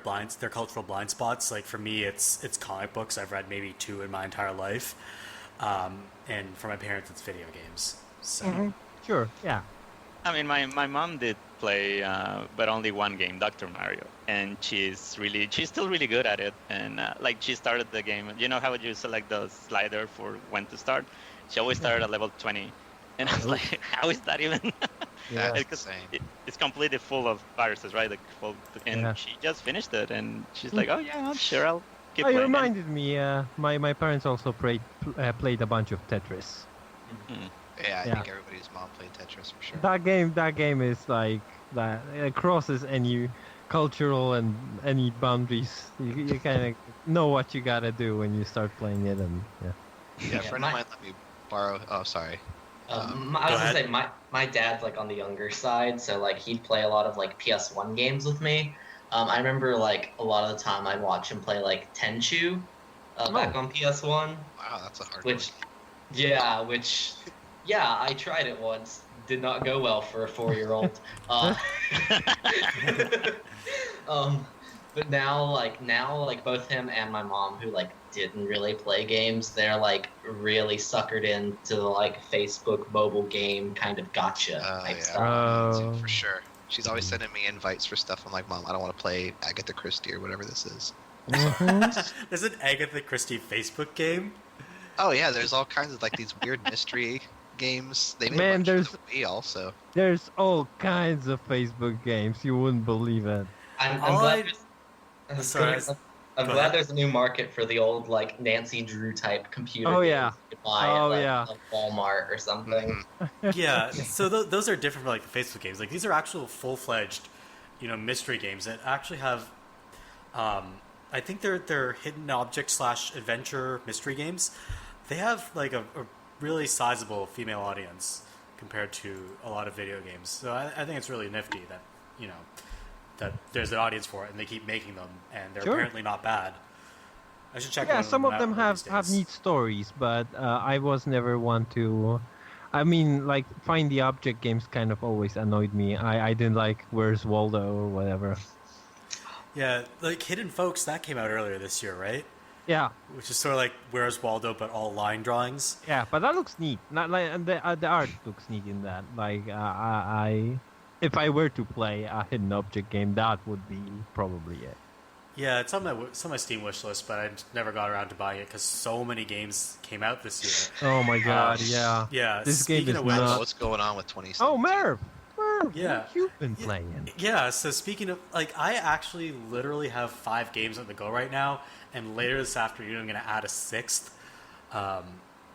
cultural blind spots. Like for me, it's comic books. I've read maybe 2 in my entire life, and for my parents, it's video games. So Sure, yeah. I mean, my mom did play, but only one game, Dr. Mario, and she's still really good at it. And she started the game. You know how you select the slider for when to start? She always started at level 20, and I was like, how is that even? Yeah. That's insane. It's completely full of viruses, right? And Yeah. she just finished it, and she's like, oh yeah, I'm sure I'll keep Oh, you playing. reminded me. My parents also played a bunch of Tetris. Yeah, I Yeah. think everybody's mom played Tetris for sure. That game is like that. It crosses any cultural and any boundaries. You kind of know what you gotta do when you start playing it, and yeah. Yeah, a friend of mine let me borrow. Oh, sorry. I was Go gonna ahead. say my dad's on the younger side, so he'd play a lot of PS1 games with me. I remember a lot of the time I'd watch him play Tenchu back on PS1, Wow, that's a hard which one. yeah, I tried it once. Did not go well for a 4-year-old. But now both him and my mom, who didn't really play games, they're really suckered into the Facebook mobile game kind of gotcha type Yeah. stuff. Oh. For sure. She's always sending me invites for stuff. I'm like, Mom, I don't want to play Agatha Christie or whatever this is. Mhm. there's an Agatha Christie Facebook game. Oh yeah, there's all kinds of these weird mystery games. They made Man, a bunch there's- for the Wii also. There's all kinds of Facebook games. You wouldn't believe it. I'm All glad. I- there's- Sorry, I'm go glad ahead. there's a new market for the old Nancy Drew type computer. Oh, games yeah. you could buy Oh, at yeah. Walmart or something. Mhm. Yeah, so those are different from the Facebook games. These are actual full-fledged, mystery games that actually have. I think they're hidden object / adventure mystery games. They have a really sizable female audience compared to a lot of video games. So I think it's really nifty that that there's an audience for it, and they keep making them, and they're Sure. apparently not bad. I should check. Yeah, one some of them out one have these days. neat stories, but I was never one to I mean, like, find the object games kind of always annoyed me. I didn't like Where's Waldo or whatever. Yeah, like Hidden Folks, that came out earlier this year, right? Yeah, Which is sort of like Where's Waldo, but all line drawings. yeah, but that looks neat. Not like and the art looks neat in that. Like, if I were to play a hidden object game, that would be probably it. Yeah, it's on my Steam wish list, but I never got around to buying it because so many games came out this year. Oh my god, yeah. Yeah, This game speaking is of which, I don't know not- what's going on with 2017. Oh, Merve! Yeah. What you've been playing? yeah. So speaking of, like, I actually literally have 5 games on the go right now, and later this afternoon I'm going to add a 6th.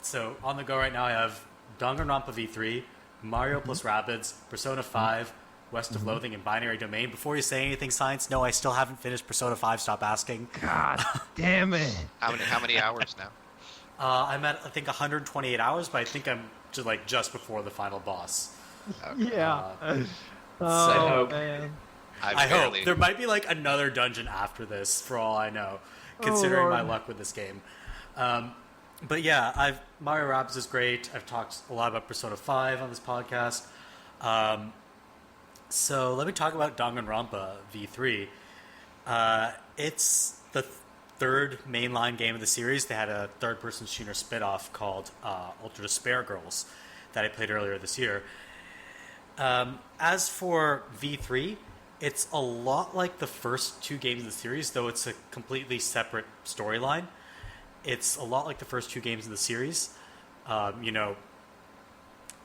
So on the go right now I have Danganronpa V3, Mario plus Rabbids, Persona 5, West of Loathing, and Binary Domain. Before you say anything, Science, no, I still haven't finished Persona 5. Stop asking. God damn it! How many hours now? I'm at, I think, 128 hours, but I think I'm just before the final boss. Yeah. I Oh hope. man. I hope. There might be like another dungeon after this, for all I know, considering my Lord. luck with this game. But yeah, Mario Rabbids is great. I've talked a lot about Persona 5 on this podcast. So let me talk about Danganronpa V3. It's the third mainline game of the series. They had a third-person shooter spin-off called Ultra Despair Girls that I played earlier this year. As for V3, it's a lot like the first 2 games of the series, though it's a completely separate storyline. It's a lot like the first 2 games of the series.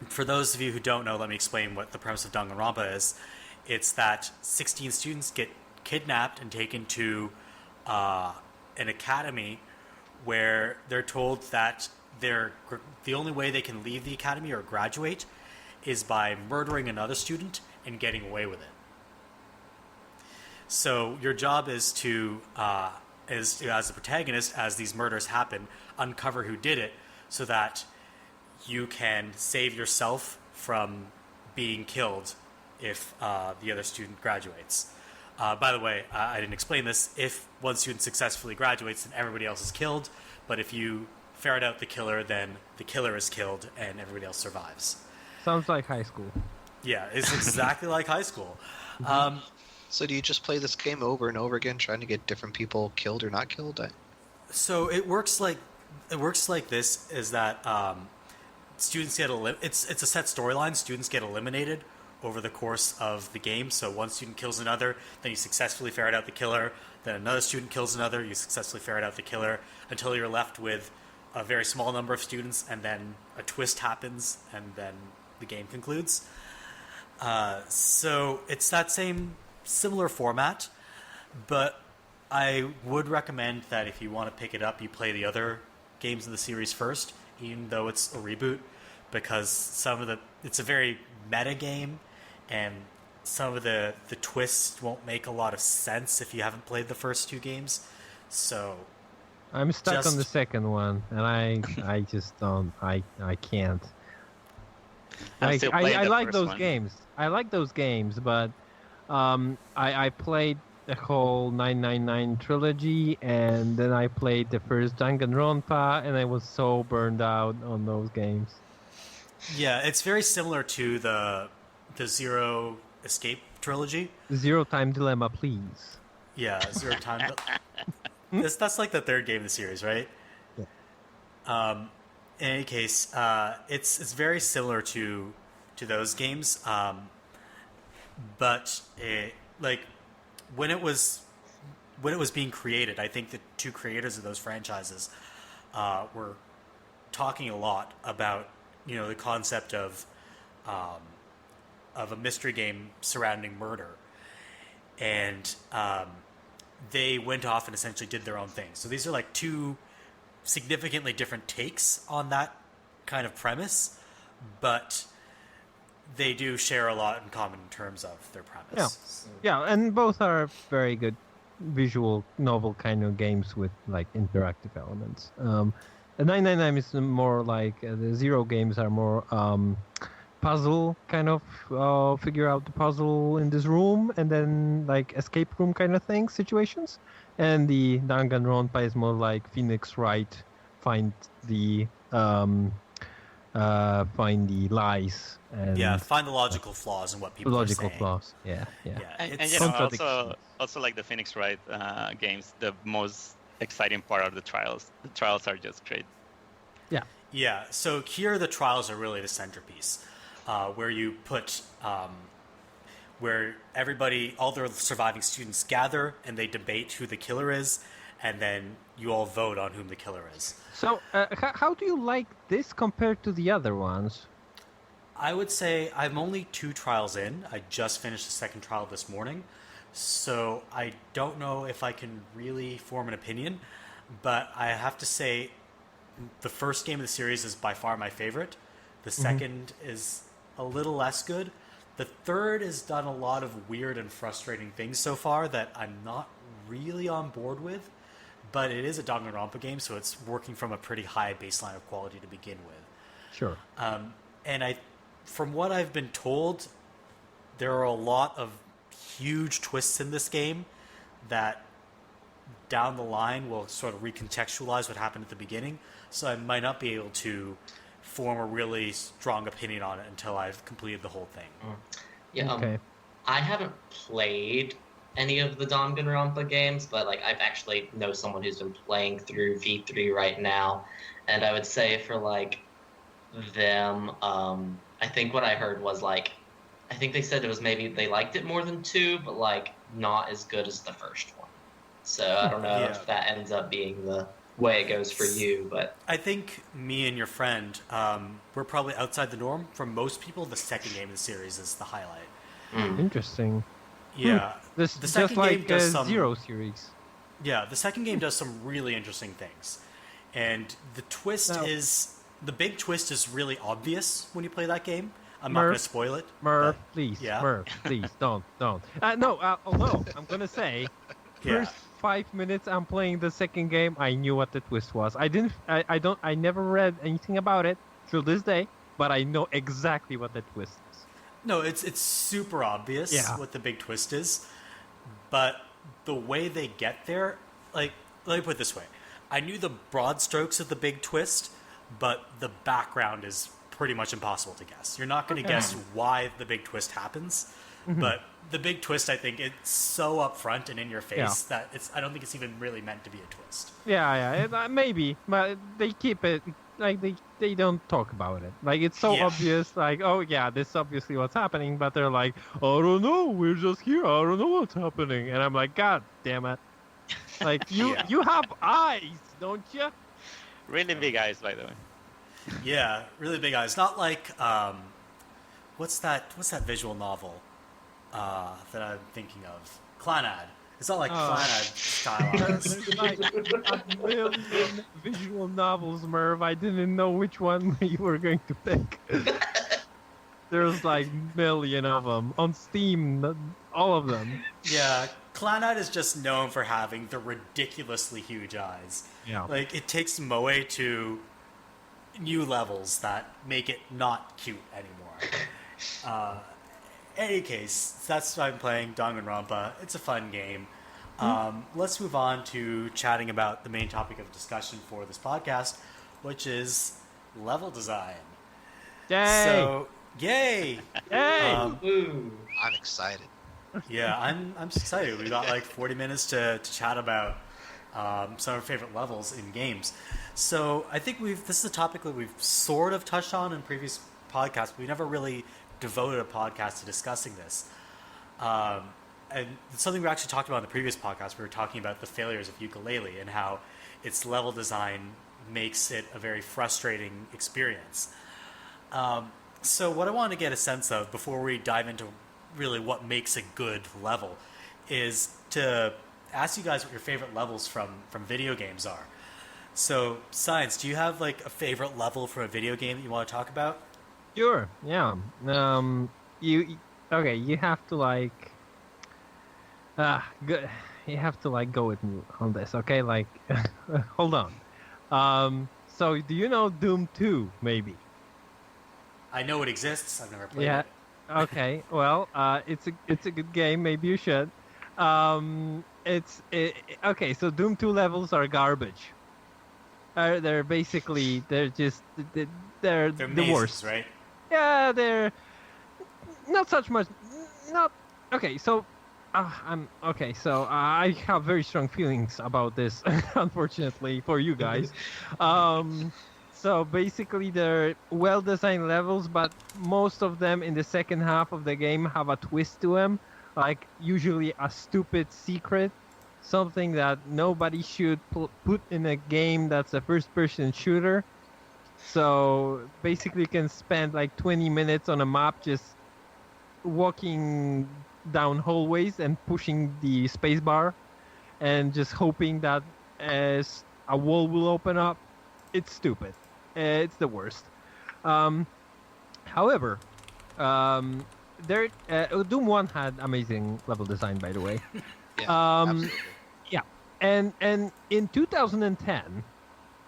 For those of you who don't know, let me explain what the premise of Danganronpa is. It's that 16 students get kidnapped and taken to an academy where they're told that the only way they can leave the academy or graduate is by murdering another student and getting away with it. So your job is to, as the protagonist, as these murders happen, uncover who did it so that you can save yourself from being killed if the other student graduates. By the way, I didn't explain this. If one student successfully graduates, then everybody else is killed. But if you ferret out the killer, then the killer is killed and everybody else survives. Sounds like high school. Yeah, it's exactly like high school. So do you just play this game over and over again, trying to get different people killed or not killed? So it works like this: is that students get it's a set storyline. Students get eliminated over the course of the game. So one student kills another, then you successfully ferret out the killer. Then another student kills another, you successfully ferret out the killer until you're left with a very small number of students, and then a twist happens, and then the game concludes. So it's that similar format, but I would recommend that if you want to pick it up, you play the other games in the series first, even though it's a reboot, because it's a very meta game, and some of the twists won't make a lot of sense if you haven't played the first 2 games. So I'm stuck on the second one, and I just don't. I can't. I'm still playing I the like first those one. games. I like those games, but I played the whole 999 trilogy, and then I played the first Danganronpa, and I was so burned out on those games. yeah, it's very similar to the Zero Escape trilogy. Zero Time Dilemma, please. Yeah, Zero Time. That's like the third game of the series, right? Yeah. In any case, it's very similar to those games, but when it was being created, I think the 2 creators of those franchises were talking a lot about the concept of a mystery game surrounding murder, and they went off and essentially did their own thing. So these are like 2 significantly different takes on that kind of premise, but they do share a lot in common in terms of their premise. Yeah, and both are very good visual novel kind of games with like interactive elements. The 999 is more like the Zero games are more puzzle kind of figure out the puzzle in this room and then like escape room kind of thing situations, and the Danganronpa is more like Phoenix Wright find the find the lies and Yeah, find the logical flaws in what people logical are saying. flaws. Yeah. Yeah, And it's- you know, Contradictions. also like the Phoenix Wright games, the most exciting part are the trials. The trials are just great. Yeah, so here the trials are really the centerpiece, where you put, where everybody, all the surviving students gather and they debate who the killer is, and then you all vote on whom the killer is. So, how do you like this compared to the other ones? I would say I'm only 2 trials in. I just finished the second trial this morning, so I don't know if I can really form an opinion, but I have to say the first game of the series is by far my favorite. The second is a little less good. The third has done a lot of weird and frustrating things so far that I'm not really on board with, but it is a Danganronpa game, so it's working from a pretty high baseline of quality to begin with. Sure. And from what I've been told, there are a lot of huge twists in this game that down the line will sort of recontextualize what happened at the beginning. So I might not be able to form a really strong opinion on it until I've completed the whole thing. Yeah, Okay. I haven't played any of the Danganronpa games, but like I've actually know someone who's been playing through V3 right now, and I would say for like them, I think what I heard was like, I think they said it was maybe they liked it more than 2, but like not as good as the first one. So I don't know Yeah. if that ends up being the way it goes for you, but I think me and your friend, we're probably outside the norm. For most people, the second game of the series is the highlight. Interesting. Yeah. This The just second game like does some- Zero series. Yeah, the second game does some really interesting things. And the twist Now- is... The big twist is really obvious when you play that game. I'm not going to spoil it. Merv, but- please. yeah. Merv, please, don't. Although, I'm gonna say, Yeah. first 5 minutes I'm playing the second game, I knew what the twist was. I never read anything about it till this day, but I know exactly what the twist is. No, it's super obvious Yeah. what the big twist is, but the way they get there, like, let me put it this way. I knew the broad strokes of the big twist, but the background is pretty much impossible to guess. You're not going to guess why the big twist happens, but the big twist, I think, it's so upfront and in your face that I don't think it's even really meant to be a twist. Maybe, but they keep it like they don't talk about it. Like it's so Yeah. obvious. Like, oh yeah, this is obviously what's happening, but they're like, I don't know, we're just here. I don't know what's happening, and I'm like, God damn it! Like you have eyes, don't you? Really big eyes, by the way. Yeah, really big eyes. Not like what's that visual novel that I'm thinking of? Clanad. It's not like Clanad style eyes. There's like a million visual novels, Merv. I didn't know which one you were going to pick. There's like million of them on Steam, all of them. Yeah, Clanad is just known for having the ridiculously huge eyes. Yeah. Like it takes Moe to new levels that make it not cute anymore. Any case, that's why I'm playing Danganronpa. It's a fun game. Let's move on to chatting about the main topic of discussion for this podcast, which is level design. Yay! So, yay! Yay! Woo. I'm excited. Yeah, I'm excited. We got like 40 minutes to chat about some of our favorite levels in games. So I think this is a topic that we've sort of touched on in previous podcasts, but we never really devoted a podcast to discussing this. And it's something we actually talked about in the previous podcast. We were talking about the failures of Ukulele and how its level design makes it a very frustrating experience. So what I want to get a sense of before we dive into really what makes a good level is to ask you guys what your favorite levels from video games are. So, Science, do you have like a favorite level from a video game that you want to talk about? Sure. Yeah. You have to like. Good. You have to like go with me on this, okay? Like, hold on. So do you know Doom 2? Maybe. I know it exists. I've never played Yeah. it. Okay. Well, it's a good game. Maybe you should. Okay. So Doom 2 levels are garbage. they're basically they're They're the mazes, worst. right? Yeah, they're not such much. Not okay. So I'm okay. So I have very strong feelings about this, unfortunately for you guys. Um, so basically, they're well-designed levels, but most of them in the second half of the game have a twist to them, like usually a stupid secret, something that nobody should put in a game that's a first-person shooter. So basically, you can spend like 20 minutes on a map just walking down hallways and pushing the spacebar and just hoping that as a wall will open up. It's stupid. It's the worst. Um, however, there Doom 1 had amazing level design, by the way. Yeah, Um, absolutely. yeah, and in 2010,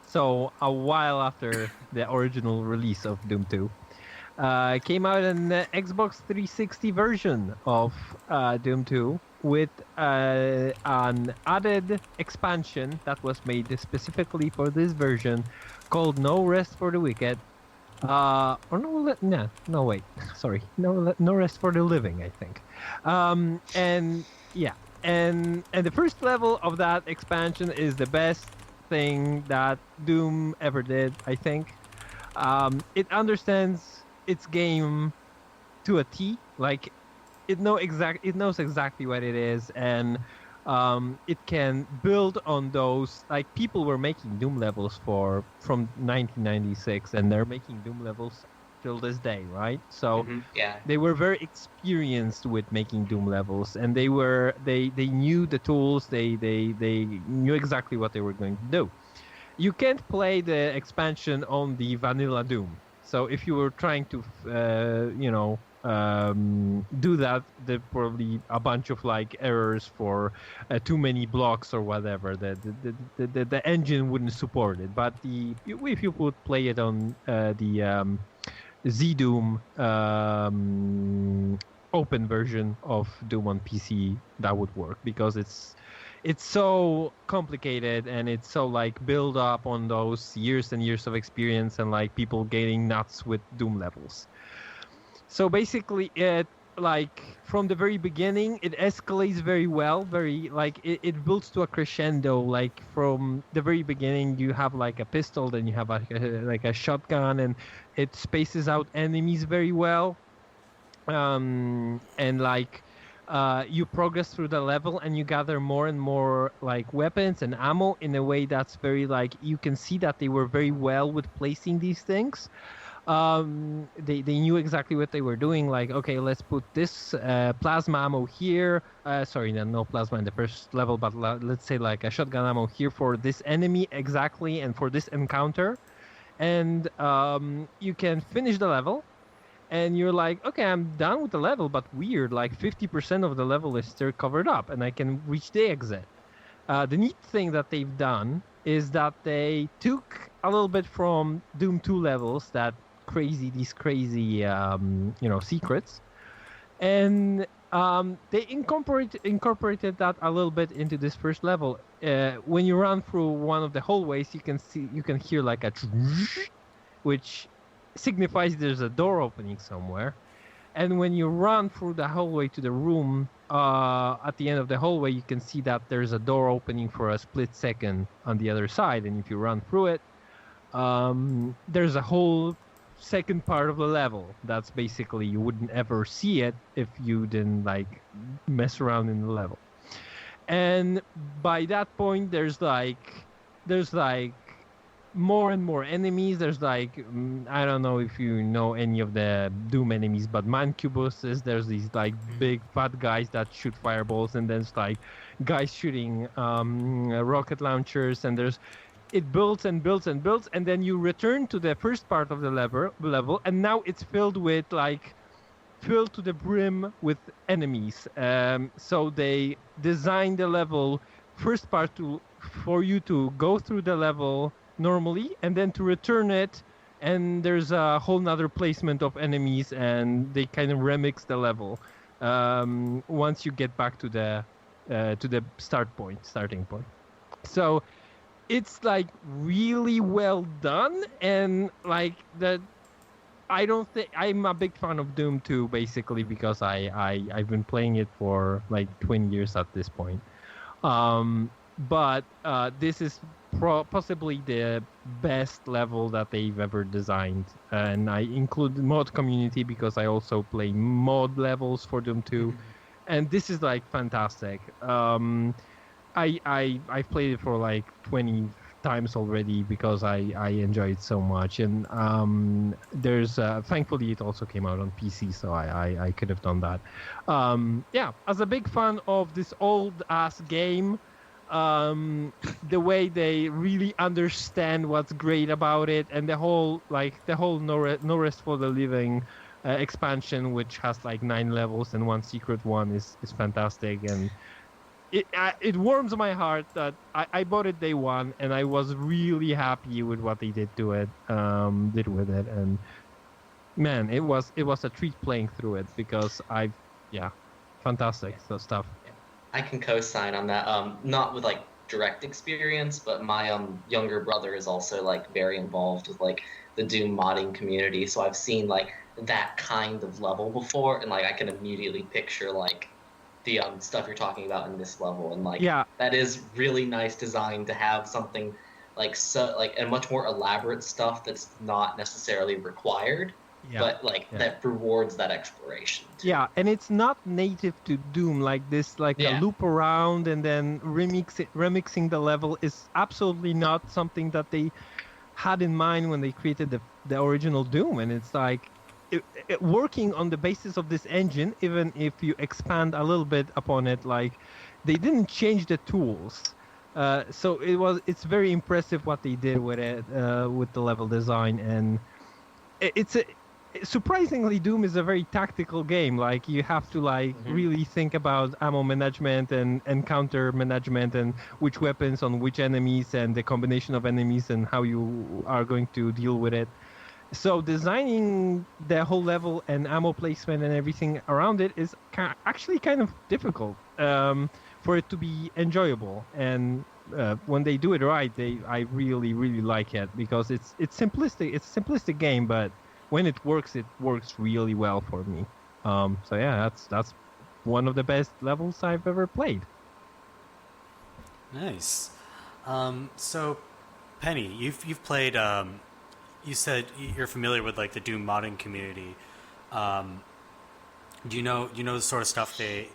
so a while after the original release of Doom 2, came out an Xbox 360 version of Doom 2 with an added expansion that was made specifically for this version called No Rest for the Wicked. Or no, wait, sorry, no Rest for the Living, I think. And yeah, and the first level of that expansion is the best thing that Doom ever did, I think. It understands its game to a T. Like it knows exactly what it is, and it can build on those. Like people were making Doom levels from 1996, and they're making Doom levels till this day, right? So Yeah. they were very experienced with making Doom levels, and they knew the tools. They knew exactly what they were going to do. You can't play the expansion on the vanilla Doom. So if you were trying to, do that, there's probably a bunch of like errors for too many blocks or whatever. The engine wouldn't support it. But if you would play it on the Z Doom open version of Doom on PC, that would work because it's so complicated and it's so like build up on those years and years of experience and like people getting nuts with Doom levels. So basically it like from the very beginning it escalates very well, very like it builds to a crescendo. Like from the very beginning you have like a pistol, then you have like a shotgun, and it spaces out enemies very well. And like you progress through the level and you gather more and more like weapons and ammo in a way that's very like you can see that they were very well with placing these things. They knew exactly what they were doing. Like, okay, let's put this plasma ammo here. Sorry, no plasma in the first level, but let's say like a shotgun ammo here for this enemy exactly and for this encounter. And you can finish the level. And you're like, okay, I'm done with the level, but weird, like 50% of the level is still covered up, and I can reach the exit. The neat thing that they've done is that they took a little bit from Doom 2 levels, these crazy, secrets, and they incorporated that a little bit into this first level. When you run through one of the hallways, you can hear like a which signifies there's a door opening somewhere. And when you run through the hallway to the room, at the end of the hallway, you can see that there's a door opening for a split second on the other side. And if you run through it, there's a whole second part of the level that's basically you wouldn't ever see it if you didn't like mess around in the level. And by that point, there's like more and more enemies. There's like I don't know if you know any of the Doom enemies, but mancubuses. There's these like big fat guys that shoot fireballs, and there's like guys shooting rocket launchers, and it builds and builds and builds, and then you return to the first part of the level, and now it's filled to the brim with enemies. So they designed the level first part for you to go through the level normally, and then to return it, and there's a whole nother placement of enemies, and they kind of remix the level once you get back to the starting point. So it's like really well done, and like the I don't think I'm a big fan of Doom 2 basically because I've been playing it for like 20 years at this point. But this is possibly the best level that they've ever designed, and I include the mod community because I also play mod levels for Doom 2, and this is like fantastic. I've played it for like 20 times already because I enjoy it so much, and there's thankfully it also came out on PC, so I could have done that. Yeah, as a big fan of this old ass game, the way they really understand what's great about it, and the whole no rest for the living expansion, which has like 9 levels and one secret one, is fantastic. And it warms my heart that I bought it day one, and I was really happy with what they did with it. And man, it was a treat playing through it because fantastic stuff. I can co-sign on that. Not with like direct experience, but my younger brother is also like very involved with like the Doom modding community. So I've seen like that kind of level before, and like I can immediately picture like the stuff you're talking about in this level, and like that is really nice design to have something like and much more elaborate stuff that's not necessarily required. But that rewards that exploration too. Yeah, and it's not native to Doom like this, like a loop around and then remixing the level is absolutely not something that they had in mind when they created the original Doom. And it's like working on the basis of this engine, even if you expand a little bit upon it, like they didn't change the tools. So it's very impressive what they did with it, with the level design, and surprisingly, Doom is a very tactical game. Like you have to really think about ammo management and counter management and which weapons on which enemies and the combination of enemies and how you are going to deal with it. So designing the whole level and ammo placement and everything around it is actually kind of difficult for it to be enjoyable. And when they do it right, I really, really like it because it's simplistic. It's a simplistic game, but when it works really well for me. So yeah, that's one of the best levels I've ever played. Nice. So, Penny, you've played. You said you're familiar with like the Doom modding community. Do you know the sort of stuff they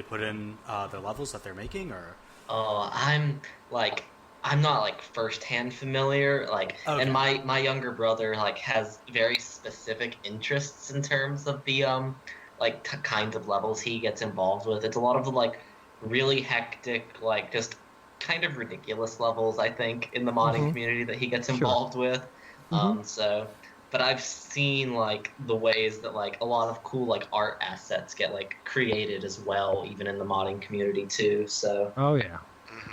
put in the levels that they're making, or? I'm not like firsthand familiar, like, okay. And my younger brother like has very specific interests in terms of the kinds of levels he gets involved with. It's a lot of the like really hectic, like just kind of ridiculous levels, I think, in the modding community that he gets involved with. But I've seen like the ways that like a lot of cool like art assets get like created as well, even in the modding community too. So. Oh yeah.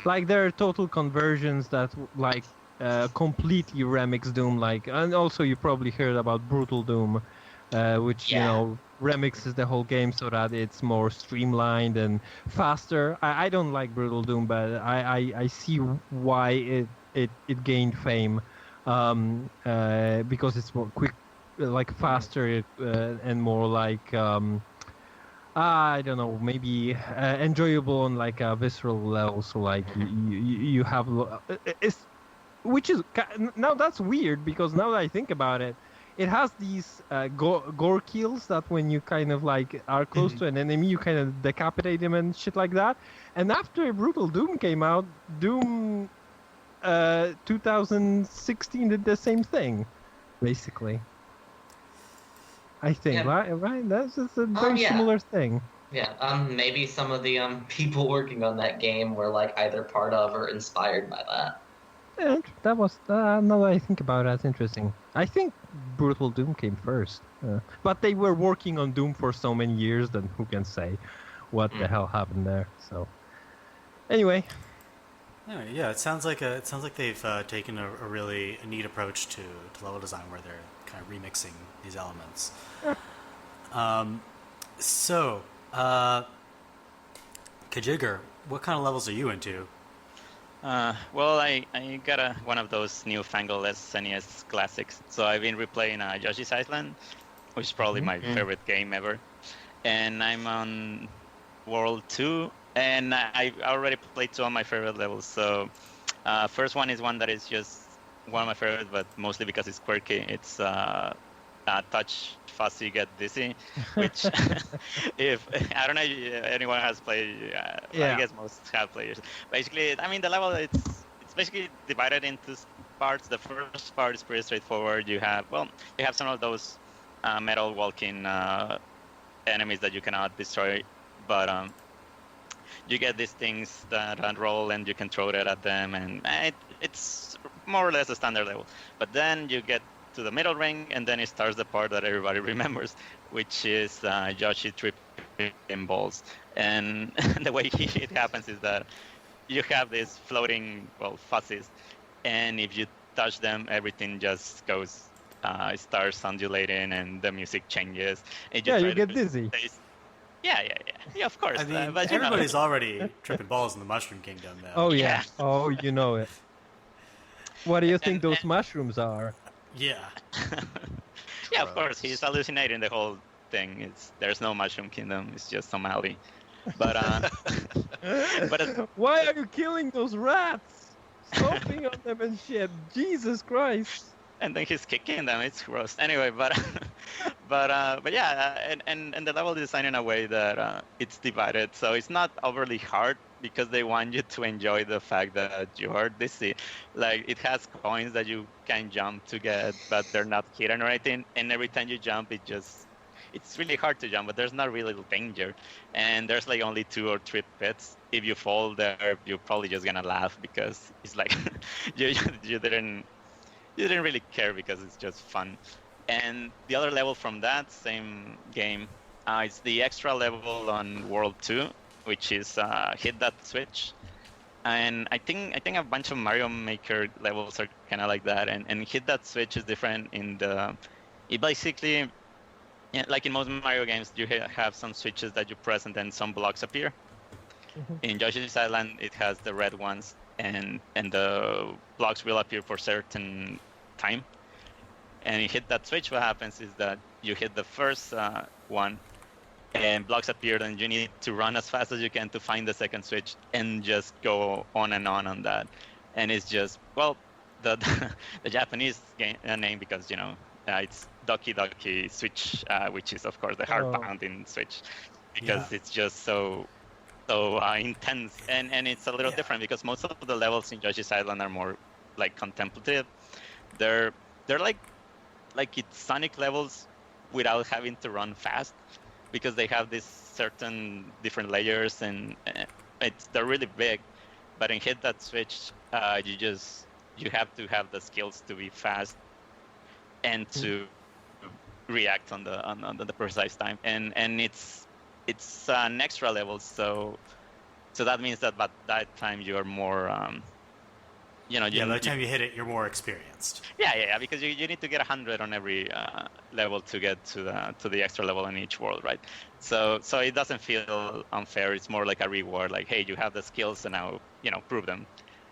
Like there are total conversions that like completely remix Doom, like, and also you probably heard about Brutal Doom, which remixes the whole game so that it's more streamlined and faster. I don't like Brutal Doom, but I see why it gained fame, because it's more quick, like faster, and more like. I don't know, maybe enjoyable on like a visceral level. So like you have, which is now that's weird because now that I think about it, it has these gore kills that when you kind of like are close to an enemy, you kind of decapitate him and shit like that. And after Brutal Doom came out, Doom 2016 did the same thing, basically. I think, right? That's just a very similar thing. Yeah, maybe some of the people working on that game were like either part of or inspired by that. Yeah, that was, now that I think about it, that's interesting. I think Brutal Doom came first. But they were working on Doom for so many years that who can say what the hell happened there. So, anyway. Yeah, it sounds like they've taken a really neat approach to level design where they're kind of remixing these elements. Yeah. Kajigger, what kind of levels are you into? Well, I got one of those newfangled SNES classics, so I've been replaying Yoshi's Island, which is probably my favorite game ever. And I'm on World 2, and I already played two of my favorite levels. So, first one is one that is just one of my favorites, but mostly because it's quirky. It's Touch Fussy Get Dizzy, which if I don't know if anyone has played, I guess most have played. Basically, I mean the level it's basically divided into parts. The first part is pretty straightforward. You have some of those metal walking enemies that you cannot destroy, but you get these things that roll and you can throw it at them, and it's more or less a standard level. But then you get to the middle ring, and then it starts the part that everybody remembers, which is Yoshi tripping balls. And the way it happens is that you have these floating, fuzzies, and if you touch them, everything just goes, starts undulating, and the music changes. And you get dizzy. Yeah, of course. I mean, but everybody's already tripping balls in the Mushroom Kingdom, though. Oh yeah. Oh, you know it. What do you think those mushrooms are? Yeah. Yeah, of course. He's hallucinating the whole thing. There's no Mushroom Kingdom. It's just some alley. But why are you killing those rats? Stomping on them and shit. Jesus Christ. And then he's kicking them. It's gross. Anyway, but yeah, and the level design in a way that it's divided, so it's not overly hard because they want you to enjoy the fact that you are dizzy. Like it has coins that you can jump to get, but they're not hidden or anything. And every time you jump, it's really hard to jump, but there's not really danger. And there's like only 2 or 3 pits. If you fall there, you're probably just gonna laugh because it's like you didn't really care because it's just fun. And the other level from that same game, it's the extra level on World 2, which is Hit That Switch. And I think a bunch of Mario Maker levels are kind of like that. And Hit That Switch is different it basically, like in most Mario games, you have some switches that you press and then some blocks appear. Mm-hmm. In Yoshi's Island, it has the red ones, and the blocks will appear for certain time. And you hit that switch, what happens is that you hit the first one, and blocks appear, and you need to run as fast as you can to find the second switch, and just go on and on that. And it's just, the Japanese name, because, it's Doki Doki Switch, which is, of course, the heart-pounding switch, because it's just so intense. And it's a little different, because most of the levels in Yoshi's Island are more, like, contemplative. They're like it's Sonic levels without having to run fast, because they have these certain different layers, and they're really big. But in Hit That Switch, you have to have the skills to be fast and to react on the precise time. And it's an extra level, so that means that by that time you're more by the time you hit it, you're more experienced. Yeah, because you need to get 100 on every level to get to the extra level in each world, right? So it doesn't feel unfair. It's more like a reward, like, hey, you have the skills, and now prove them.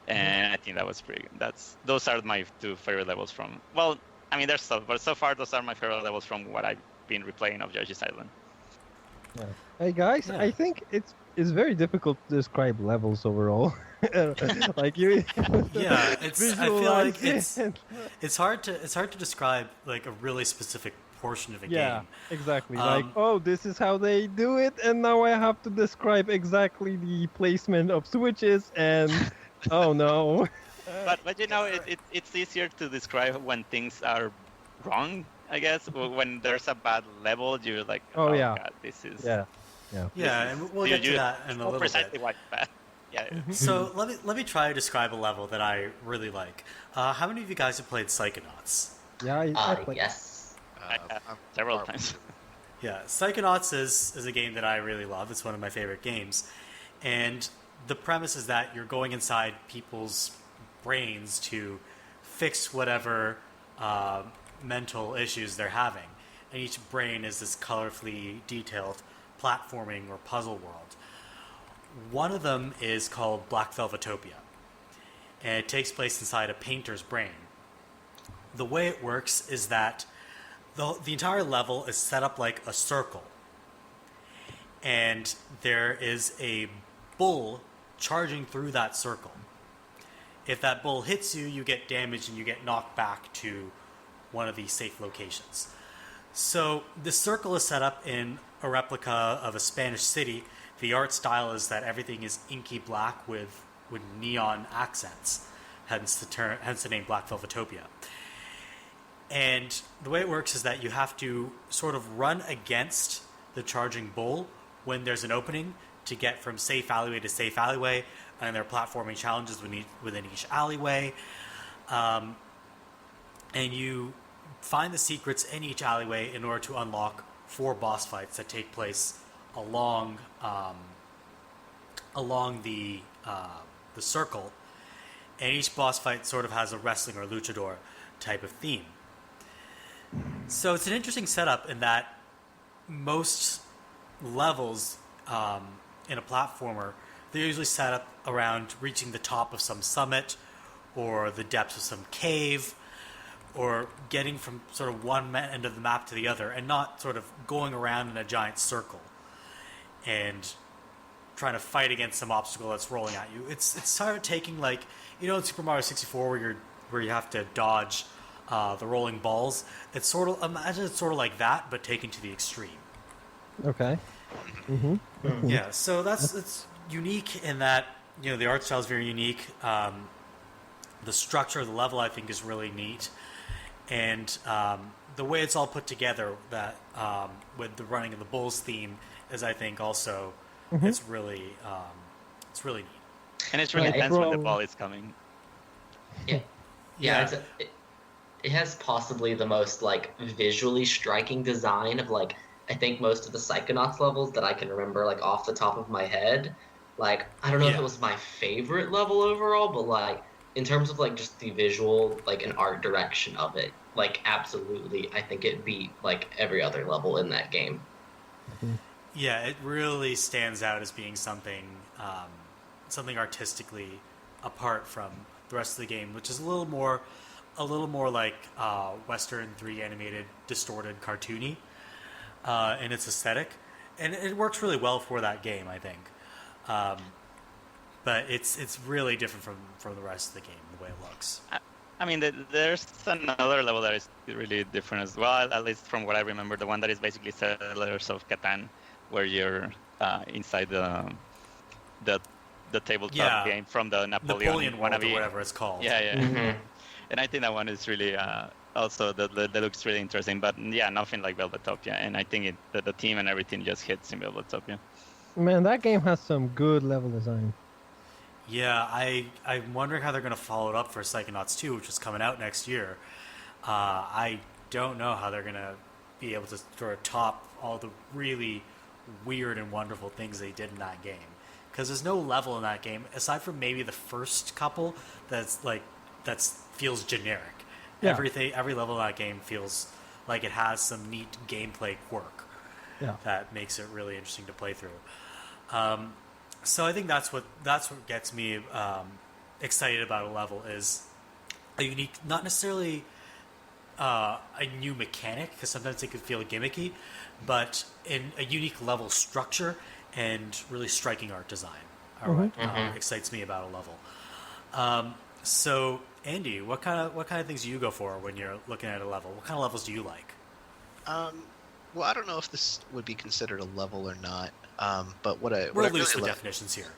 And I think that was pretty good. Those are my 2 favorite levels from. Well, I mean, there's but so far those are my favorite levels from what I've been replaying of Yoshi's Island. Yeah. Hey guys, I think it's very difficult to describe levels overall. Like you. Yeah, I feel like it's hard to describe like a really specific portion of a game. Yeah, exactly. This is how they do it, and now I have to describe exactly the placement of switches, and oh no. But it's easier to describe when things are wrong, I guess. When there's a bad level, you're like, God, this is and we'll get to that in a little precisely bit. What's bad. Yeah. So let me try to describe a level that I really like. How many of you guys have played Psychonauts? Yeah, I played. Yes. Several times. Yeah, Psychonauts is a game that I really love. It's one of my favorite games, and the premise is that you're going inside people's brains to fix whatever mental issues they're having, and each brain is this colorfully detailed platforming or puzzle world. One of them is called Black Velvetopia, and it takes place inside a painter's brain. The way it works is that the entire level is set up like a circle, and there is a bull charging through that circle. If that bull hits you, you get damaged and you get knocked back to one of these safe locations. So the circle is set up in a replica of a Spanish city. The art style is that everything is inky black with neon accents, hence the name Black Velvetopia. And the way it works is that you have to sort of run against the charging bull when there's an opening to get from safe alleyway to safe alleyway, and there are platforming challenges within each alleyway. And you find the secrets in each alleyway in order to unlock 4 boss fights that take place along the circle, and each boss fight sort of has a wrestling or luchador type of theme. So it's an interesting setup in that most levels in a platformer, they're usually set up around reaching the top of some summit or the depths of some cave, or getting from sort of one end of the map to the other, and not sort of going around in a giant circle and trying to fight against some obstacle that's rolling at you. It's sort of taking, like, you know, in Super Mario 64 where you have to dodge the rolling balls. It's sort of, imagine it's sort of like that, but taken to the extreme. Okay. Mm-hmm. Mm-hmm. Yeah, so it's unique in that, you know, the art style is very unique. The structure of the level, I think, is really neat, and the way it's all put together, that with the running of the Bulls theme, is, I think, also it's really neat. And it's really tense when the ball is coming. Yeah. It has possibly the most like visually striking design of, like, I think most of the Psychonauts levels that I can remember, like, off the top of my head. Like, I don't know if it was my favorite level overall, but, like, in terms of, like, just the visual, like, and art direction of it, like, absolutely, I think it beat, like, every other level in that game. Yeah, it really stands out as being something artistically apart from the rest of the game, which is a little more like Western 3 animated, distorted, cartoony in its aesthetic, and it works really well for that game, I think. But it's really different from the rest of the game, the way it looks. I mean, there's another level that is really different as well, at least from what I remember. The one that is basically Settlers of Catan, where you're inside the tabletop game from the Napoleon World, or whatever it's called. Yeah. Mm-hmm. And I think that one is really also that looks really interesting. But yeah, nothing like Velvetopia, and I think the team and everything just hits in Velvetopia. Man, that game has some good level design. Yeah, I'm wondering how they're going to follow it up for Psychonauts 2, which is coming out next year. I don't know how they're going to be able to sort of top all the really weird and wonderful things they did in that game. Because there's no level in that game, aside from maybe the first couple, that feels generic. Yeah. Every level in that game feels like it has some neat gameplay quirk that makes it really interesting to play through. So I think that's what gets me excited about a level, is a unique, not necessarily a new mechanic, because sometimes it can feel gimmicky, but in a unique level structure and really striking art design excites me about a level. So Andy, what kind of things do you go for when you're looking at a level? What kind of levels do you like? Well, I don't know if this would be considered a level or not. But we're loose with definitions here.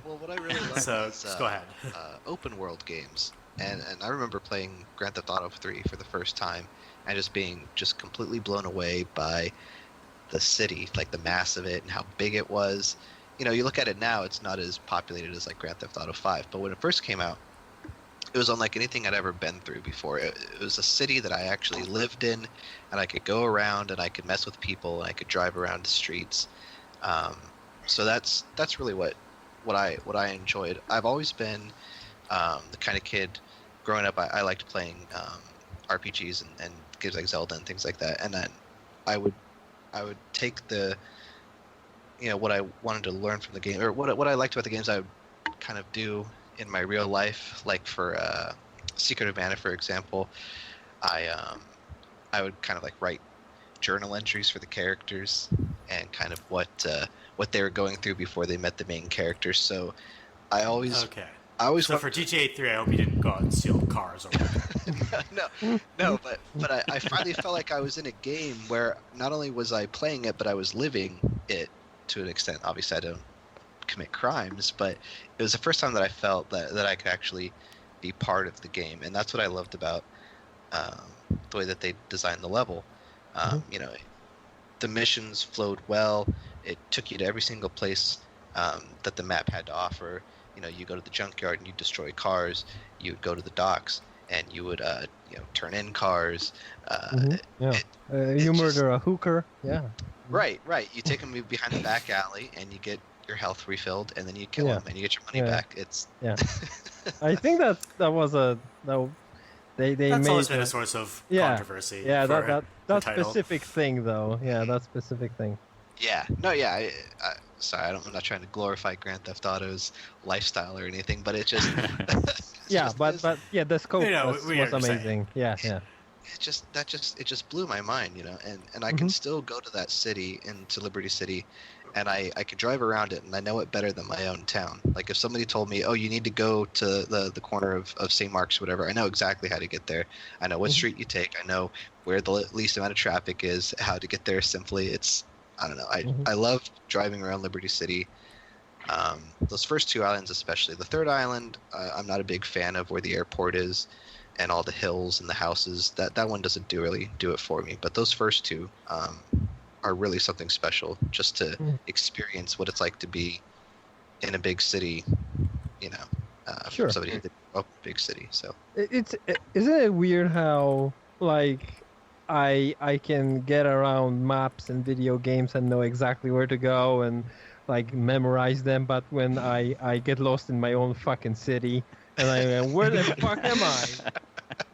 Well, what I really like is just go ahead. Open world games, and I remember playing Grand Theft Auto 3 for the first time, and just being completely blown away by the city, like the mass of it and how big it was. You know, you look at it now, it's not as populated as like Grand Theft Auto 5, but when it first came out, it was unlike anything I'd ever been through before. It was a city that I actually lived in, and I could go around and I could mess with people and I could drive around the streets. So that's really what I enjoyed. I've always been the kind of kid growing up. I liked playing RPGs and games like Zelda and things like that. And then I would take what I wanted to learn from the game, or what I liked about the games. I would kind of do in my real life, like for Secret of Mana, for example, I would kind of like write journal entries for the characters and kind of what they were going through before they met the main characters. So I always Okay. I always So for GTA 3, I hope you didn't go out and steal cars or whatever. no, but I finally felt like I was in a game where not only was I playing it, but I was living it to an extent. Obviously, I don't commit crimes, but it was the first time that I felt that I could actually be part of the game, and that's what I loved about the way that they designed the level. You know, the missions flowed well. It took you to every single place that the map had to offer. You know, you go to the junkyard and you destroy cars. You would go to the docks and you would, turn in cars. You murder a hooker. Yeah. Right. You take them behind the back alley and you get your health refilled, and then you kill them and you get your money back. It's I think that was they That's made always been a source of controversy. Yeah, for that title. specific thing though. Yeah, that specific thing. Yeah. No. Yeah. Sorry, I'm not trying to glorify Grand Theft Auto's lifestyle or anything, but it just. but the scope was we understand. amazing. Yeah. It just blew my mind, and I can still go to that city, into Liberty City, and I can drive around it, and I know it better than my own town. Like if somebody told me, oh, you need to go to the corner of St. Mark's or whatever, I know exactly how to get there. I know what street you take. I know where the least amount of traffic is, how to get there simply. I don't know. I love driving around Liberty City. Those first two islands especially. The third island, I'm not a big fan of where the airport is and all the hills and the houses. That one doesn't really do it for me. But those first two are really something special, just to experience what it's like to be in a big city, Sure. Somebody who did grow up in a big city. So Isn't it weird how like I can get around maps and video games and know exactly where to go and like memorize them, but when I get lost in my own fucking city and where the fuck am I?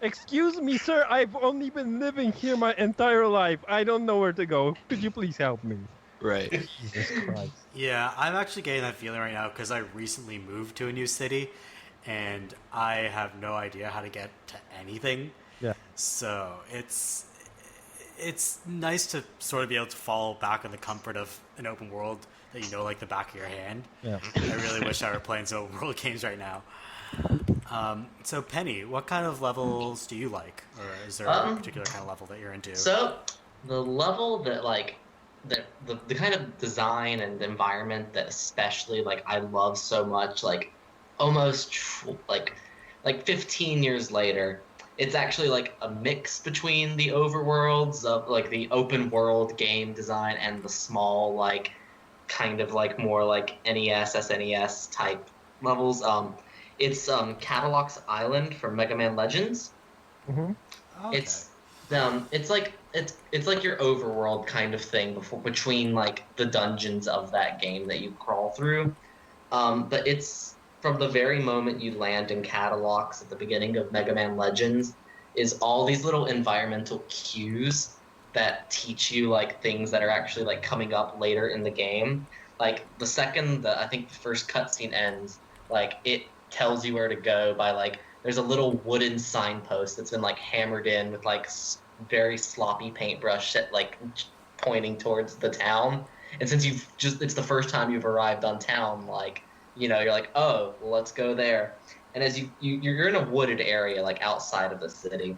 Excuse me, sir, I've only been living here my entire life. I don't know where to go. Could you please help me? right. Jesus Christ. Yeah, I'm actually getting that feeling right now because I recently moved to a new city, and I have no idea how to get to anything. Yeah. So it's nice to sort of be able to fall back on the comfort of an open world that you know like the back of your hand. Yeah. I really wish I were playing some open world games right now. So Penny, what kind of levels do you like, or is there a particular kind of level that you're into? So the level that the kind of design and environment that especially I love so much, almost like 15 years later, it's actually a mix between the overworlds of the open world game design and the small more NES, SNES type levels. It's Catalog's Island from Mega Man Legends. Mm-hmm. Okay. It's like your overworld kind of thing between the dungeons of that game that you crawl through. But it's from the very moment you land in Catalogs at the beginning of Mega Man Legends is all these little environmental cues that teach you things that are actually coming up later in the game. The second I think the first cutscene ends, it tells you where to go by there's a little wooden signpost that's been hammered in with very sloppy paintbrush set pointing towards the town. And since it's the first time you've arrived on town, you're oh, well, let's go there. And as you're in a wooded area outside of the city,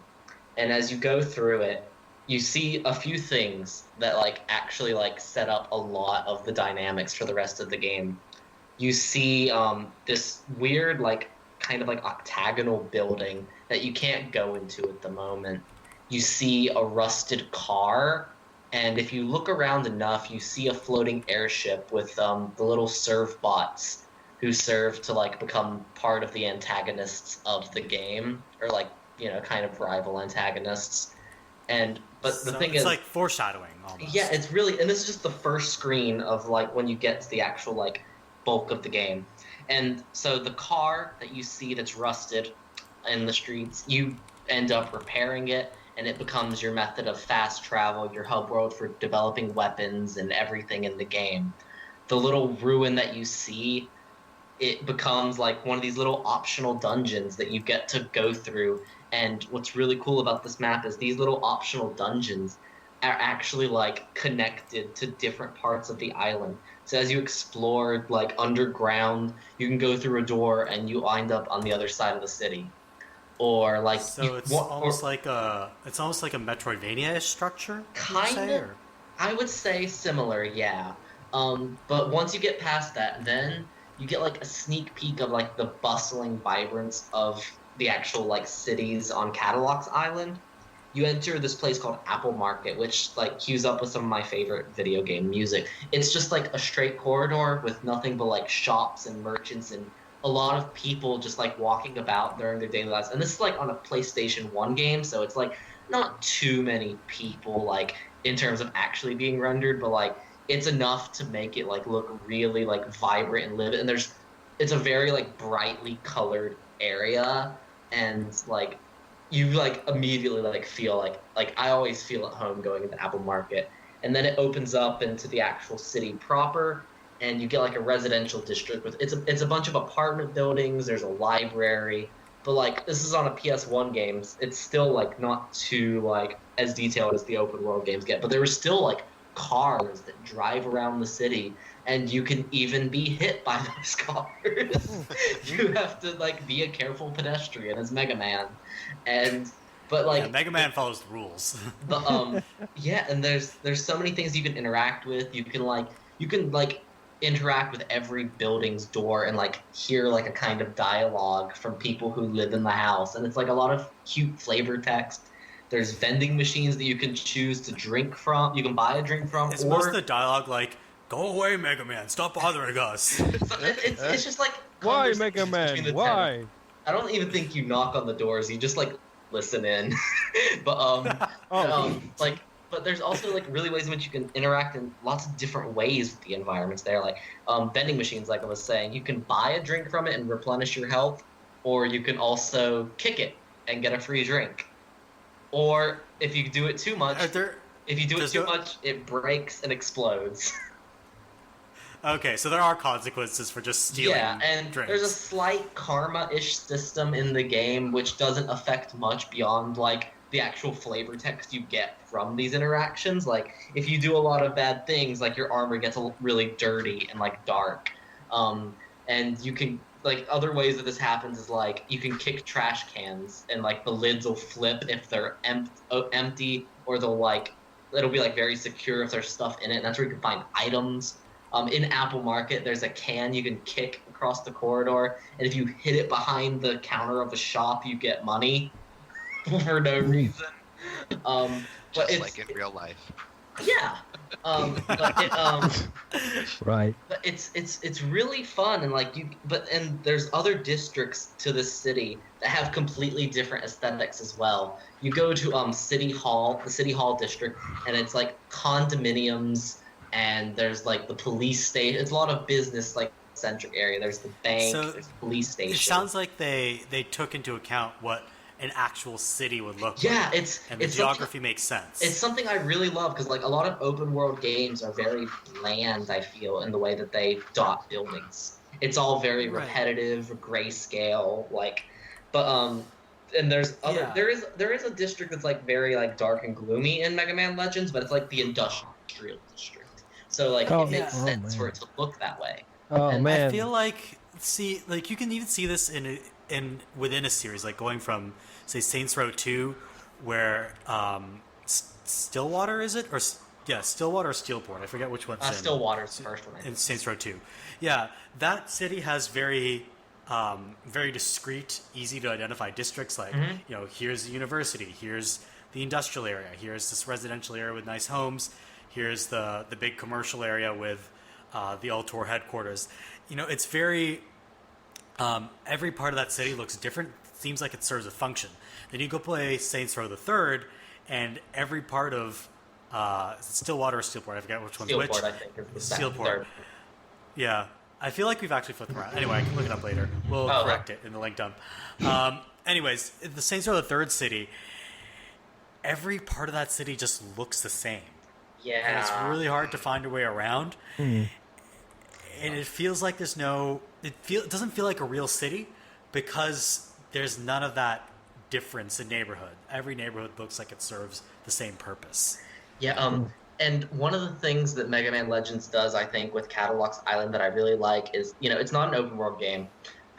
and as you go through it, you see a few things that actually set up a lot of the dynamics for the rest of the game. You see this weird kind of octagonal building that you can't go into at the moment. You see a rusted car, and if you look around enough, you see a floating airship with the little serve bots who serve to become part of the antagonists of the game, or kind of rival antagonists. But the thing is, it's foreshadowing almost. Yeah, it's really, and this is just the first screen of when you get to the actual bulk of the game. And so the car that you see that's rusted in the streets, you end up repairing it, and it becomes your method of fast travel, your hub world for developing weapons and everything in the game. The little ruin that you see it becomes like one of these little optional dungeons that you get to go through. And what's really cool about this map is these little optional dungeons are actually like connected to different parts of the island. So as you explore like underground, you can go through a door and you wind up on the other side of the city. Or like So it's almost like a Metroidvania-ish structure. kind of, I would say similar, yeah. But once you get past that, then you get like a sneak peek of like the bustling vibrance of the actual like cities on Cadillacs Island. You enter this place called Apple Market, which like cues up with some of my favorite video game music. It's just like a straight corridor with nothing but like shops and merchants and a lot of people just like walking about during their daily lives. And this is like on a PlayStation 1 game, so it's like not too many people like in terms of actually being rendered, but like it's enough to make it like look really like vibrant and livid. And it's a very like brightly colored area, and like you like immediately like feel like I always feel at home going into Apple Market. And then it opens up into the actual city proper, and you get like a residential district with it's a bunch of apartment buildings. There's a library, but like this is on a PS1 games. It's still like not too like as detailed as the open world games get, but there were still like cars that drive around the city, and you can even be hit by those cars. You have to like be a careful pedestrian as Mega Man, but like Mega Man follows the rules. But yeah, and there's so many things you can interact with. You can interact with every building's door and like hear like a kind of dialogue from people who live in the house, and it's like a lot of cute flavor text. There's vending machines that you can choose to drink from. You can buy a drink from. It's most of the dialogue like, "Go away, Mega Man! Stop bothering us." It's just like why, Mega Man? Why? I don't even think you knock on the doors. You just like listen in. But but there's also like really ways in which you can interact in lots of different ways with the environments there. Like vending machines, like I was saying, you can buy a drink from it and replenish your health, or you can also kick it and get a free drink. Or if you do it too much, it breaks and explodes. Okay, so there are consequences for just stealing and drinks. There's a slight karma-ish system in the game, which doesn't affect much beyond like the actual flavor text you get from these interactions. Like if you do a lot of bad things, like your armor gets really dirty and like dark. And you can like other ways that this happens is like you can kick trash cans and like the lids will flip if they're empty, or it'll be like very secure if there's stuff in it. And that's where you can find items. In Apple Market, there's a can you can kick across the corridor, and if you hit it behind the counter of a shop, you get money for no reason. Just like in real life. Yeah. Right. But it's really fun, and like and there's other districts to this city that have completely different aesthetics as well. You go to City Hall, the City Hall district, and it's like condominiums. And there's like the police station. It's a lot of business like centric area. There's the bank. There's the police station. It sounds like they took into account what an actual city would look like. Yeah, and the geography makes sense. It's something I really love because like a lot of open world games are very bland. I feel in the way that they dot buildings. It's all very repetitive, grayscale. And there's other there is a district that's like very like dark and gloomy in Mega Man Legends, but it's like the industrial district. So like it makes sense for it to look that way. Man, I feel like you can even see this in within a series, like going from say Saints Row 2, where Stillwater is it Stillwater or Steelport? I forget which one's in. Stillwater's the first one. In Saints Row 2, yeah, that city has very discrete, easy to identify districts. Like here's the university, here's the industrial area, here's this residential area with nice homes. Here's the big commercial area with the Altor headquarters. It's very... every part of that city looks different. Seems like it serves a function. Then you go play Saints Row the Third, and every part of Stillwater or Steelport, I forget which one's which. Steelport, I think, is the Steelport. third. Yeah. I feel like we've actually flipped them around. Anyway, I can look it up later. We'll correct it in the link dump. Anyways, the Saints Row the Third city, every part of that city just looks the same. Yeah. And it's really hard to find your way around. and it feels like it doesn't feel like a real city because there's none of that difference in neighborhood. Every neighborhood looks like it serves the same purpose. Yeah, and one of the things that Mega Man Legends does, I think, with Cadillacs Island that I really like is, it's not an open world game.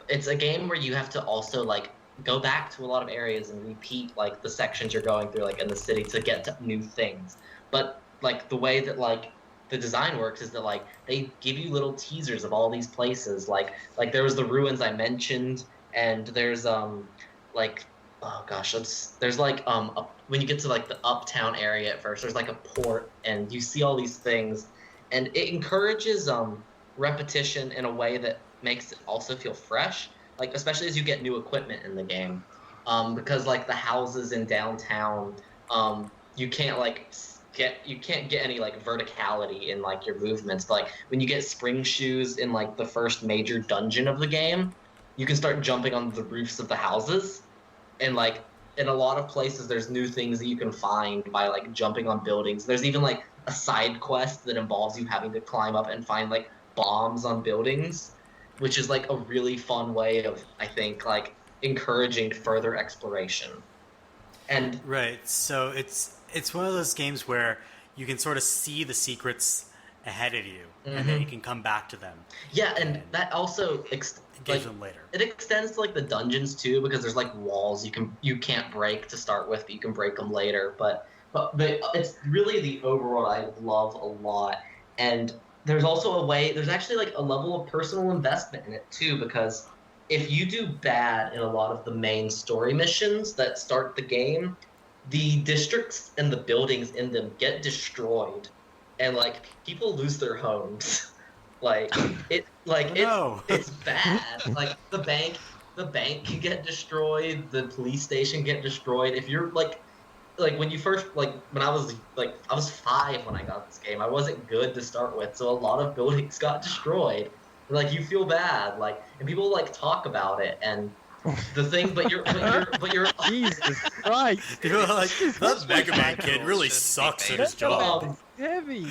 It's a game where you have to also, like, go back to a lot of areas and repeat, like, the sections you're going through, like, in the city to get to new things. But, like, the way that, like, the design works is that, like, they give you little teasers of all these places. Like there was the ruins I mentioned, and there's, like... Oh gosh, there's like when you get to like the uptown area at first, there's like a port, and you see all these things, and it encourages repetition in a way that makes it also feel fresh. Like especially as you get new equipment in the game, because like the houses in downtown, you can't get any like verticality in like your movements. But, like when you get spring shoes in like the first major dungeon of the game, you can start jumping on the roofs of the houses. And, like, in a lot of places, there's new things that you can find by, like, jumping on buildings. There's even, like, a side quest that involves you having to climb up and find, like, bombs on buildings, which is, like, a really fun way of, I think, like, encouraging further exploration. And Right, so it's one of those games where you can sort of see the secrets ahead of you, and then you can come back to them. Yeah, and that also... Engage them later. It extends to like the dungeons too, because there's like walls you can't break to start with, but you can break them later. But it's really the overall I love a lot, and there's also there's actually like a level of personal investment in it too, because if you do bad in a lot of the main story missions that start the game, the districts and the buildings in them get destroyed, and like people lose their homes. It's bad. Like the bank can get destroyed. The police station get destroyed. If you're like when you first when I was 5 when I got this game. I wasn't good to start with, so a lot of buildings got destroyed. And, like you feel bad, and people like talk about it and. The thing, but you're Jesus Christ! People are like, that Mega Man kid really sucks at his job. Heavy.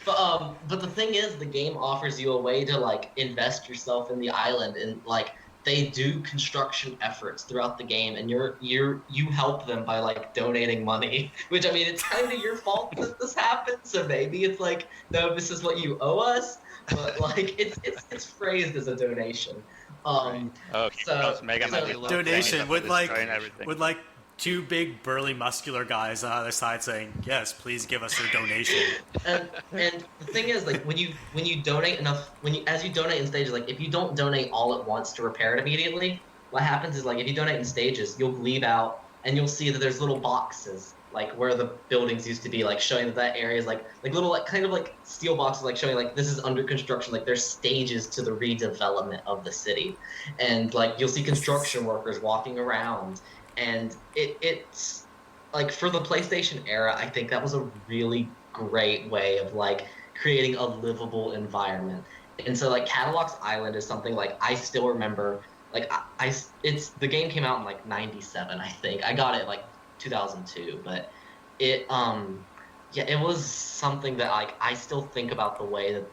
But the thing is, the game offers you a way to like invest yourself in the island, and like they do construction efforts throughout the game, and you help them by like donating money. Which I mean, it's kind of your fault that this happened, so maybe it's like, no, this is what you owe us. But like it's phrased as a donation. Okay, so Mega Man donation with like two big burly muscular guys on the other side saying, "Yes, please give us your donation." And the thing is, like when you donate enough, as you donate in stages, like if you don't donate all at once to repair it immediately, what happens is like if you donate in stages, you'll bleed out, and you'll see that there's little boxes like where the buildings used to be, like showing that area is like little like kind of like steel boxes, like showing like this is under construction, like there's stages to the redevelopment of the city, and like you'll see construction workers walking around, and it's like for the PlayStation era, I think that was a really great way of like creating a livable environment. And so like Cadillacs Island is something like I still remember, like the game came out in like 97, I think. I got it like 2002, but it was something that like I still think about the way that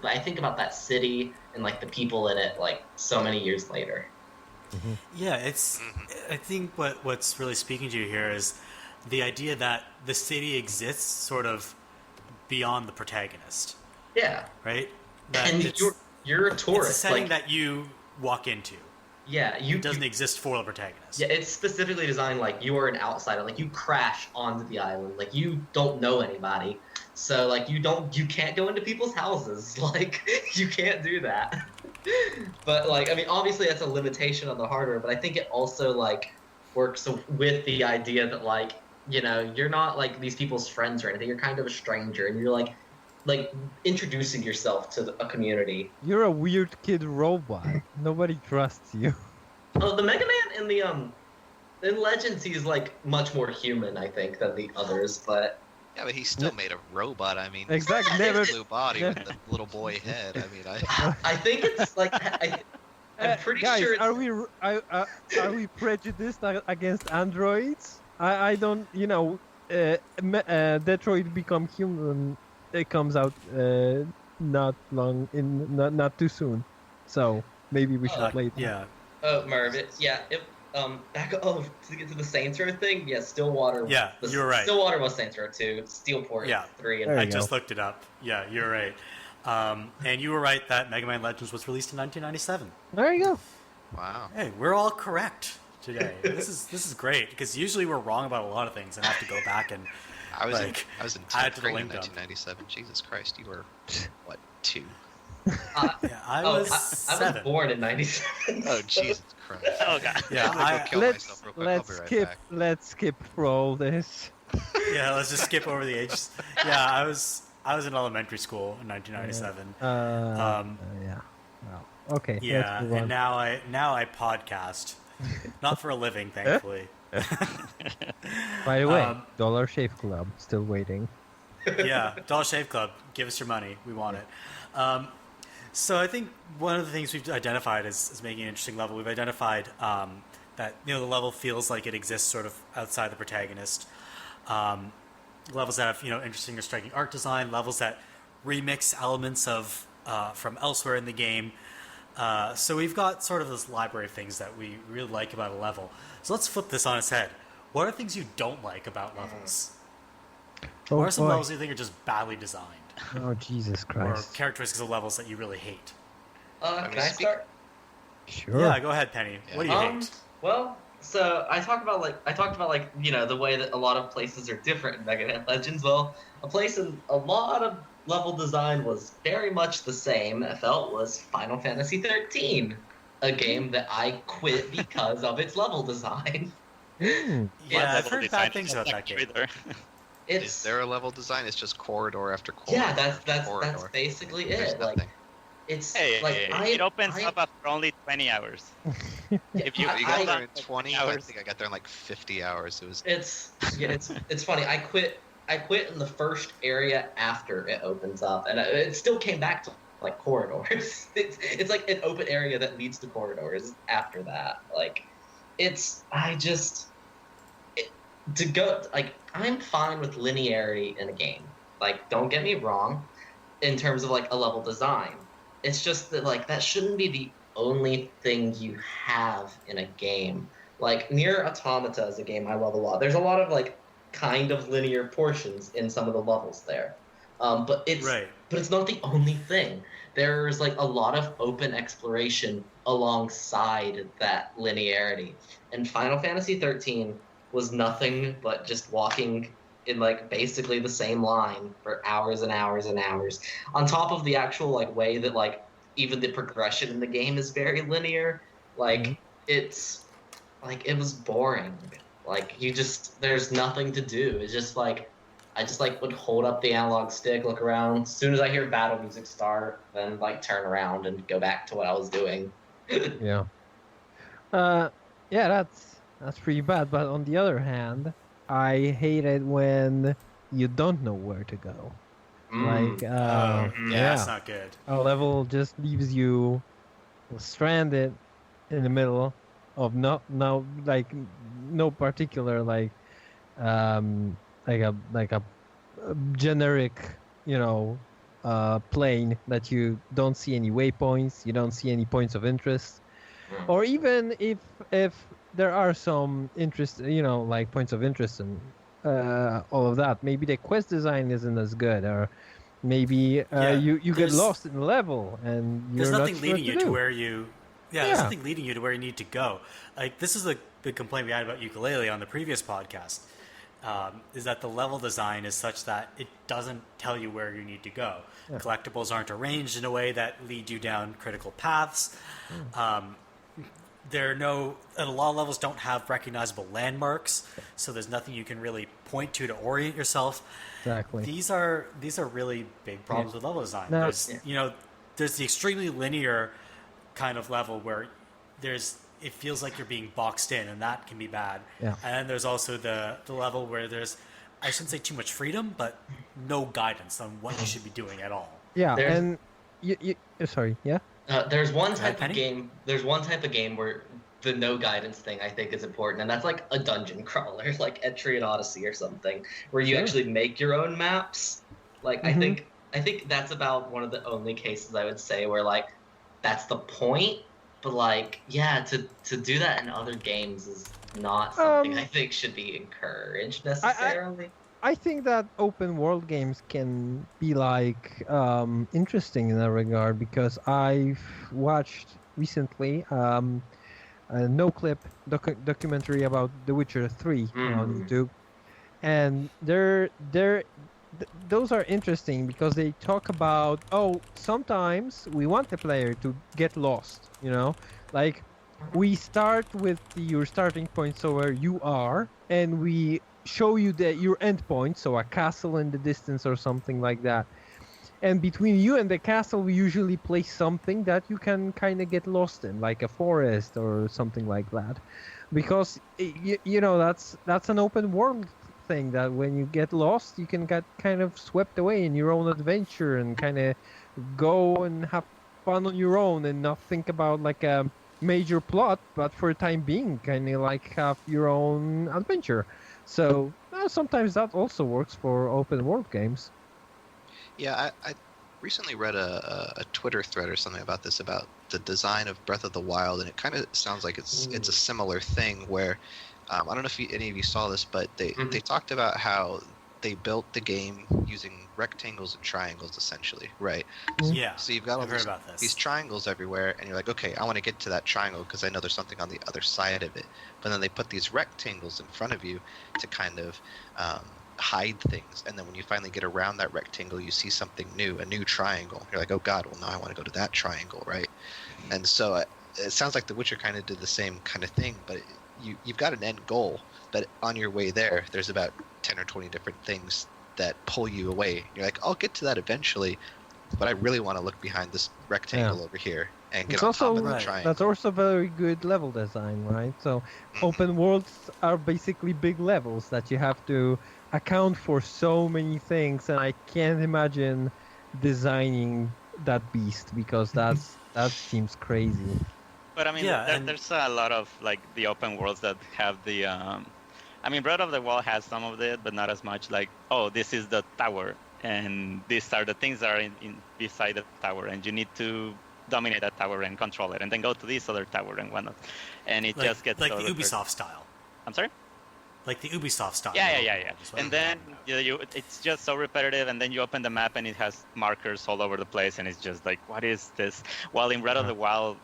I think about that city and like the people in it like so many years later. Yeah, I think what's really speaking to you here is the idea that the city exists sort of beyond the protagonist. Yeah. Right? And you're a tourist. It's a setting that you walk into. Yeah, it doesn't exist for the protagonist. Yeah, it's specifically designed like you are an outsider. Like you crash onto the island. Like you don't know anybody, so like you can't go into people's houses. Like you can't do that. But like I mean, obviously that's a limitation on the hardware. But I think it also like works with the idea that like you're not like these people's friends or anything. You're kind of a stranger, and you're like introducing yourself to a community. You're a weird kid robot. Nobody trusts you. Oh, the Mega Man in the in Legends, he's like much more human, I think, than the others. But yeah, but he's still made a robot. I mean, exactly. Never blue body with the little boy head. I mean, I think it's like I'm pretty guys, sure. Are we prejudiced against androids? I don't. Detroit Become Human. It comes out not not too soon. So maybe we should play that. Yeah. Oh, Merve, to get to the Saints Row thing, yeah, Stillwater. Yeah, you're right. Stillwater was Saints Row 2, Steelport 3, and There I you just go. looked it up. Yeah, you're right. And you were right that Mega Man Legends was released in 1997. There you go. Wow. Hey, we're all correct today. This is great because usually we're wrong about a lot of things and have to go back and I was like, in add 10th to the grade in Linkdump. 1997. Jesus Christ, you were what, 2? Yeah, I was I 7. was born in '97. Oh Jesus Christ. Oh god. Yeah, I'm gonna go kill myself real quick. I'll be right back. Let's skip for all this. Yeah, let's just skip over the ages. Yeah, I was in elementary school in 1997. Yeah. Well, okay. Yeah, let's move on. and now I podcast, not for a living, thankfully. By the way, Dollar Shave Club still waiting. Yeah, Dollar Shave Club, give us your money, we want it. So I think one of the things we've identified as making an interesting level, we've identified that the level feels like it exists sort of outside the protagonist. Levels that have interesting or striking art design, levels that remix elements of from elsewhere in the game. So we've got sort of this library of things that we really like about a level. So let's flip this on its head. What are things you don't like about levels? Oh, What are some boy. levels you think are just badly designed? Oh, Jesus Or Christ. characteristics of levels that you really hate? Can I start? Sure. Yeah, go ahead, Penny. Yeah. What do you hate? Well, so I talked about the way that a lot of places are different in Mega Man Legends. Well, a place in a lot of level design was very much the same. I felt was Final Fantasy 13, a game that I quit because of its level design. Hmm. Yeah, I've Level heard design bad things about that game. either. It's Is there a level design? It's just corridor after corridor. yeah, that's after corridor. that's basically There's it. Like nothing. it's Hey, like it opens up after only 20 hours. If you, You got there in I- 20. I hours. think I got there in like 50 hours. It was. It's funny. I quit in the first area after it opens up, and it still came back to like corridors. It's like an open area that leads to corridors after that. Like I'm fine with linearity in a game. Like, don't get me wrong, in terms of like a level design. It's just that like that shouldn't be the only thing you have in a game. Like Nier Automata is a game I love a lot. There's a lot of like kind of linear portions in some of the levels there, but it's not the only thing. There's like a lot of open exploration alongside that linearity, and Final Fantasy 13 was nothing but just walking in like basically the same line for hours and hours and hours, on top of the actual like way that like even the progression in the game is very linear. Like it's like it was boring. Like there's nothing to do. It's just like I just like would hold up the analog stick, look around. As soon as I hear battle music start, then like turn around and go back to what I was doing. Yeah. Yeah, that's pretty bad. But on the other hand, I hate it when you don't know where to go. Like, Yeah, that's not good. a level just leaves you stranded in the middle of no particular like a generic plane that you don't see any waypoints, you don't see any points of interest, or even if there are some interest, like points of interest and all of that, maybe the quest design isn't as good, or maybe you get there's- lost in the level and There's you're nothing not sure leading what you to do. where you. Yeah, there's nothing leading you to where you need to go. Like this is a big complaint we had about ukulele on the previous podcast. Is that the level design is such that it doesn't tell you where you need to go. Yeah. Collectibles aren't arranged in a way that lead you down critical paths. And a lot of levels don't have recognizable landmarks, so there's nothing you can really point to orient yourself. Exactly. These are really big problems with level design. No. There's the extremely linear kind of level where it feels like you're being boxed in, and that can be bad. Yeah. And then there's also the level where there's, I shouldn't say too much freedom, but no guidance on what you should be doing at all. Yeah, There's- and you sorry, yeah. There's one type Penny? of game. There's one type of game where the no guidance thing I think is important, and that's like a dungeon crawler, like Etrian Odyssey or something, where you Sure. actually make your own maps. Like Mhm. I think that's about one of the only cases I would say where like that's the point. But like, yeah, to do that in other games is not something I think should be encouraged necessarily. I think that open world games can be like interesting in that regard because I've watched recently a no clip documentary about The Witcher 3 on YouTube, and those are interesting because they talk about sometimes we want the player to get lost, like we start with your starting point, so where you are, and we show you your end point, so a castle in the distance or something like that. And between you and the castle, we usually place something that you can kind of get lost in, like a forest or something like that, because that's an open world thing that when you get lost, you can get kind of swept away in your own adventure and kind of go and have fun on your own and not think about like a major plot, but for the time being, kind of like have your own adventure. So sometimes that also works for open world games. Yeah, I recently read a Twitter thread or something about this, about the design of Breath of the Wild, and it kind of sounds like it's a similar thing where I don't know if any of you saw this, but they talked about how they built the game using rectangles and triangles, essentially, right? Yeah. So you've got all these triangles everywhere, and you're like, okay, I want to get to that triangle because I know there's something on the other side of it. But then they put these rectangles in front of you to kind of hide things, and then when you finally get around that rectangle, you see something new, a new triangle. You're like, oh god, well now I want to go to that triangle, right? And so it sounds like The Witcher kind of did the same kind of thing, but you've got an end goal, but on your way there's about 10 or 20 different things that pull you away. You're like, I'll get to that eventually, but I really want to look behind this rectangle over here and get on top of the triangle. That's also very good level design, right? So open worlds are basically big levels that you have to account for so many things, and I can't imagine designing that beast because that seems crazy. But I mean, there's a lot of like the open worlds that have the. I mean, Breath of the Wild has some of it, but not as much. Like, oh, this is the tower, and these are the things that are in beside the tower, and you need to dominate that tower and control it, and then go to this other tower and whatnot. And it just gets like the Ubisoft style. I'm sorry. Like the Ubisoft style. Yeah. And then it's just so repetitive, and then you open the map and it has markers all over the place, and it's just like, what is this? While in Breath of the Wild,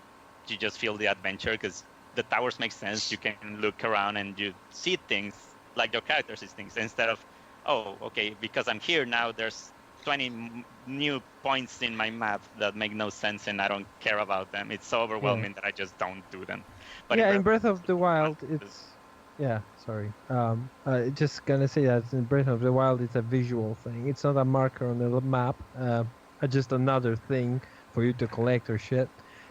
you just feel the adventure because the towers make sense. You can look around and you see things like your character sees things instead of, oh, okay, because I'm here now, there's 20 new points in my map that make no sense and I don't care about them. It's so overwhelming that I just don't do them. But in Breath of the Wild, it's... Yeah, sorry. Just gonna say that in Breath of the Wild, it's a visual thing. It's not a marker on the map, just another thing for you to collect or shit.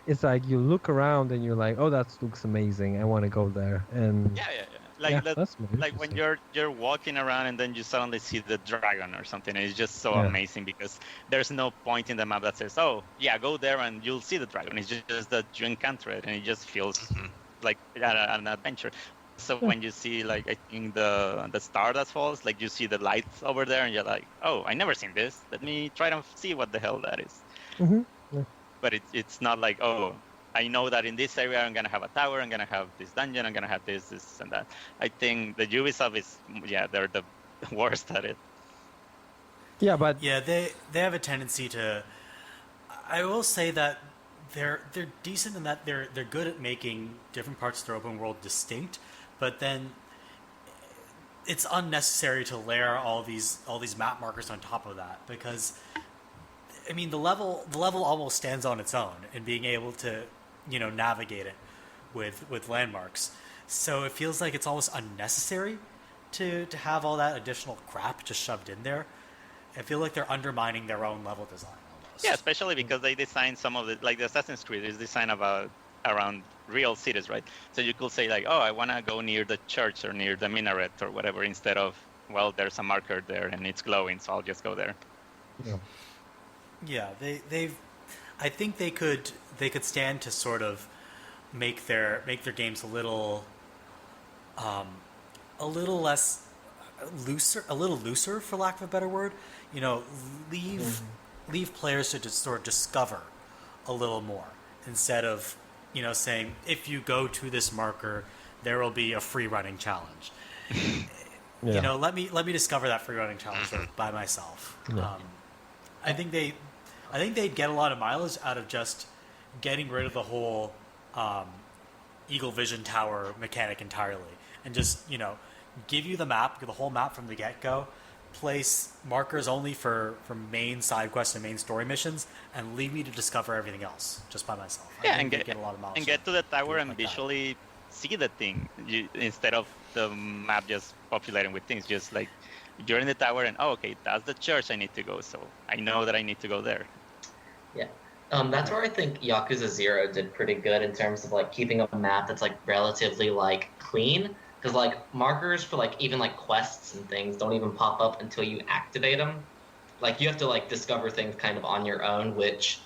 It's like you look around and you're like, oh, that looks amazing. I want to go there. And like when you're walking around and then you suddenly see the dragon or something. It's just so amazing because there's no point in the map that says, oh, yeah, go there and you'll see the dragon. It's just that you encounter it and it just feels like an adventure. So when you see, like, I think the star that falls, like you see the lights over there and you're like, oh, I never seen this. Let me try to see what the hell that is. But it's not like, oh, I know that in this area I'm going to have a tower, I'm going to have this dungeon, I'm going to have this and that. I think the Ubisoft is, they're the worst at it. Yeah, but... Yeah, they have a tendency to... I will say that they're decent in that they're good at making different parts of their open world distinct, but then it's unnecessary to layer all these map markers on top of that because... I mean, the level almost stands on its own in being able to, navigate it with landmarks. So it feels like it's almost unnecessary to have all that additional crap just shoved in there. I feel like they're undermining their own level design almost. Yeah, especially because they designed some of the, like the Assassin's Creed is designed around real cities, right? So you could say like, oh, I want to go near the church or near the minaret or whatever, instead of, well, there's a marker there and it's glowing, so I'll just go there. Yeah, they've. I think they could stand to sort of make their games a little looser, for lack of a better word. Leave leave players to just sort of discover a little more instead of, saying if you go to this marker, there will be a free running challenge. Yeah. Let me discover that free running challenge sort of by myself. Yeah. I think they'd get a lot of mileage out of just getting rid of the whole Eagle Vision Tower mechanic entirely, and just give you the whole map from the get go. Place markers only for main side quests and main story missions, and leave me to discover everything else just by myself. Yeah, I think and they'd get a lot of mileage. and get to the tower like and that. visually see the thing instead of the map just populating with things. Just like you're in the tower and okay, that's the church I need to go, so I know that I need to go there. Yeah. That's where I think Yakuza 0 did pretty good in terms of like keeping a map that's like relatively like clean, because like markers for like even like quests and things don't even pop up until you activate them. Like you have to like discover things kind of on your own, which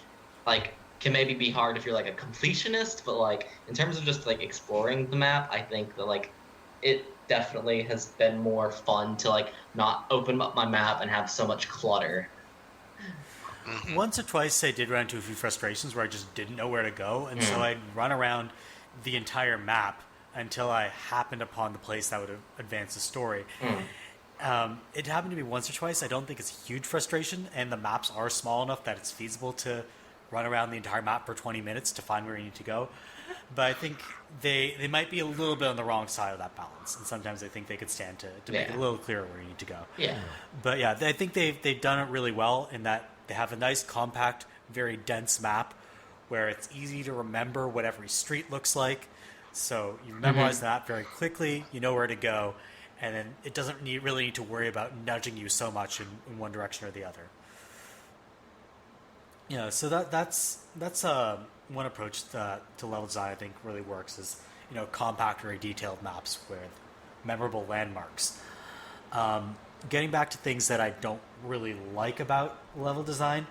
like can maybe be hard if you're like a completionist, but like in terms of just like exploring the map, I think that like it definitely has been more fun to like not open up my map and have so much clutter. Once or twice I did run into a few frustrations where I just didn't know where to go, and so I'd run around the entire map until I happened upon the place that would advance the story. It happened to me once or twice. I don't think it's a huge frustration, and the maps are small enough that it's feasible to run around the entire map for 20 minutes to find where you need to go. But I think they might be a little bit on the wrong side of that balance, and sometimes I think they could stand to make it a little clearer where you need to go. Yeah. But yeah, I think they've done it really well in that they have a nice, compact, very dense map where it's easy to remember what every street looks like. So you memorize that very quickly, you know where to go, and then it doesn't really need to worry about nudging you so much in one direction or the other. So that's one approach to level design I think really works is compact, very detailed maps with memorable landmarks. Getting back to things that I don't really like about level design,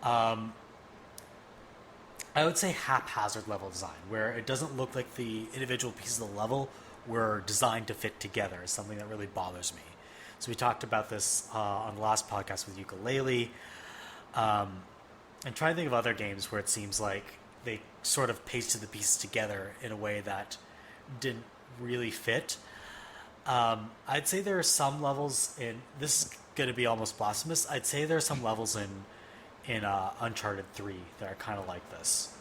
I would say haphazard level design, where it doesn't look like the individual pieces of the level were designed to fit together, is something that really bothers me. So we talked about this on the last podcast with Ukulele. And trying to think of other games where it seems like they sort of pasted the pieces together in a way that didn't really fit. I'd say there are some levels in... This is going to be almost blasphemous. I'd say there are some levels in Uncharted 3 that are kind of like this.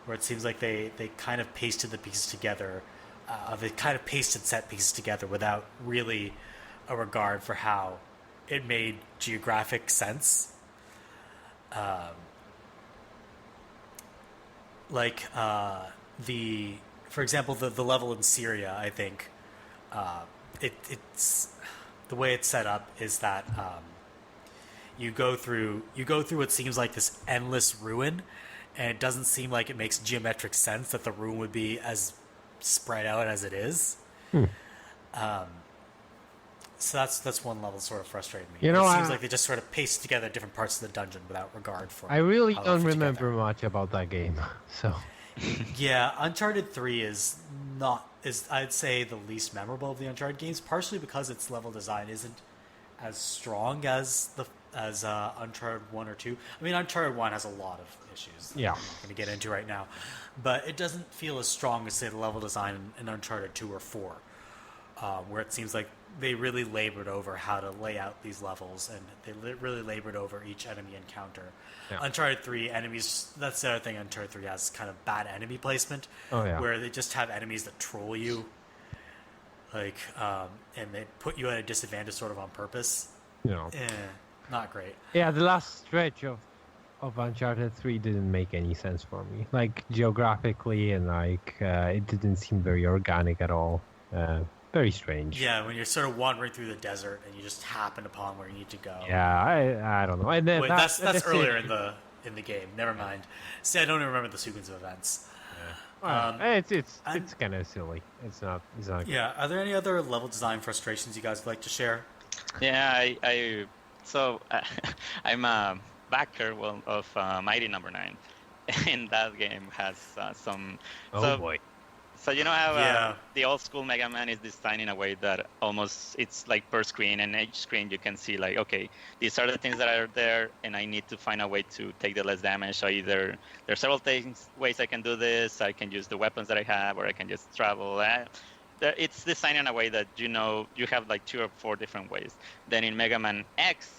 Where it seems like they kind of pasted the pieces together. They kind of pasted set pieces together without really a regard for how it made geographic sense. For example, the level in Syria, I think, it's the way it's set up is that you go through what seems like this endless ruin, and it doesn't seem like it makes geometric sense that the ruin would be as spread out as it is. So that's one level sort of frustrated me. It seems like they just sort of pasted together different parts of the dungeon without regard for. I really how they don't fit remember together. much about that game, so. Yeah, Uncharted 3 is I'd say the least memorable of the Uncharted games, partially because its level design isn't as strong as Uncharted 1 or 2. I mean, Uncharted 1 has a lot of issues that Yeah. I'm not going to get into right now, but it doesn't feel as strong as, say, the level design in Uncharted 2 or 4, where it seems like they really labored over how to lay out these levels, and they really labored over each enemy encounter. Yeah. Uncharted 3 enemies, that's the other thing Uncharted 3 has, kind of bad enemy placement, Oh, yeah. where they just have enemies that troll you, and they put you at a disadvantage sort of on purpose. Not great. Yeah, the last stretch of Uncharted 3 didn't make any sense for me. Like, geographically, and it didn't seem very organic at all. Very strange. Yeah, when you're sort of wandering through the desert and you just happen upon where you need to go. Yeah, I don't know. And then Wait, that's earlier in the game. Never mind. See, I don't even remember the sequence of events. It's kind of silly. It's not. Yeah. Are there any other level design frustrations you guys would like to share? Yeah, I'm a backer of Mighty Number 9, and that game has some. Oh boy. So you know how Yeah. the old school Mega Man is designed in a way that almost it's like per screen, and each screen you can see like, okay, these are the things that are there, and I need to find a way to take the less damage. So either there's several ways I can do this. I can use the weapons that I have, or I can just travel. It's designed in a way that you have like 2 or 4 different ways. Then in Mega Man X,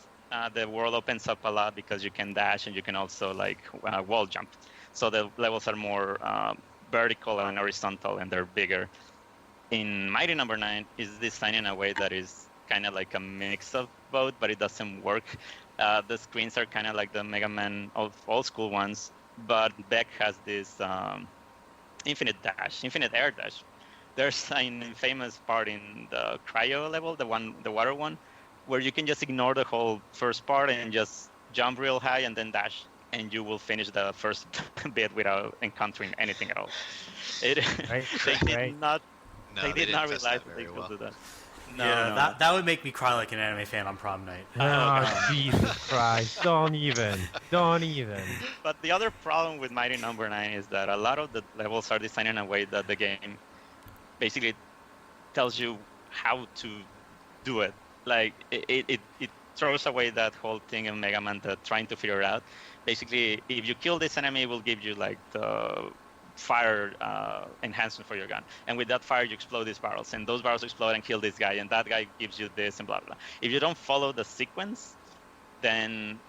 the world opens up a lot because you can dash and you can also like wall jump. So the levels are more vertical and horizontal, and they're bigger. In Mighty Number 9 is designed in a way that is kind of like a mix of both, but it doesn't work. The screens are kind of like the Mega Man old school ones, but Beck has this infinite air dash. There's an infamous part in the cryo level, the water one, where you can just ignore the whole first part and just jump real high and then dash, and you will finish the first bit without encountering anything at all. Right, They did right. not. No, they did not didn't test realize that that they very could well. do that. No, Yeah, no. that would make me cry like an anime fan on prom night. Oh, Jesus Christ. Don't even. But the other problem with Mighty Number 9 is that a lot of the levels are designed in a way that the game basically tells you how to do it. Like it throws away that whole thing in Mega Man, that trying to figure it out. Basically, if you kill this enemy, it will give you like the fire enhancement for your gun, and with that fire you explode these barrels, and those barrels explode and kill this guy, and that guy gives you this, and blah blah. If you don't follow the sequence, then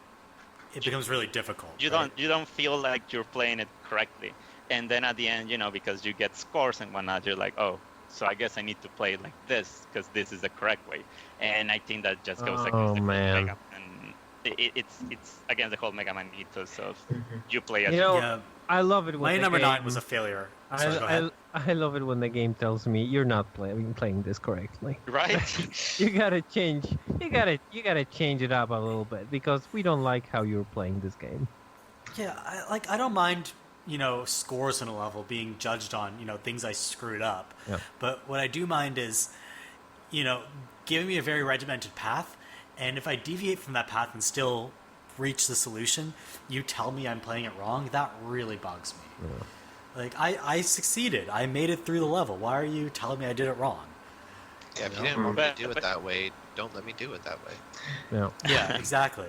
It becomes really difficult. you right? don't feel like you're playing it correctly. And then at the end, because you get scores and whatnot, you're like, oh, so I guess I need to play it like this because this is the correct way. And I think that just goes against Oh, the whole man. Mega Man. It's against the whole Mega Man ethos of Mhm. you play as You know, Yeah, I love it when Mighty the Number game, 9 was a failure. Sorry, go ahead. I love it when the game tells me you're not playing this correctly. right. You gotta change. You gotta change it up a little bit because we don't like how you're playing this game. Yeah, I don't mind, scores in a level being judged on, things I screwed up. Yeah. But what I do mind is, giving me a very regimented path, and if I deviate from that path and still reach the solution, you tell me I'm playing it wrong, that really bugs me. Yeah. Like, I succeeded. I made it through the level. Why are you telling me I did it wrong? Yeah, if You you know? didn't want me But- to do it but- that way, don't let me do it that way. Yeah. Yeah, exactly.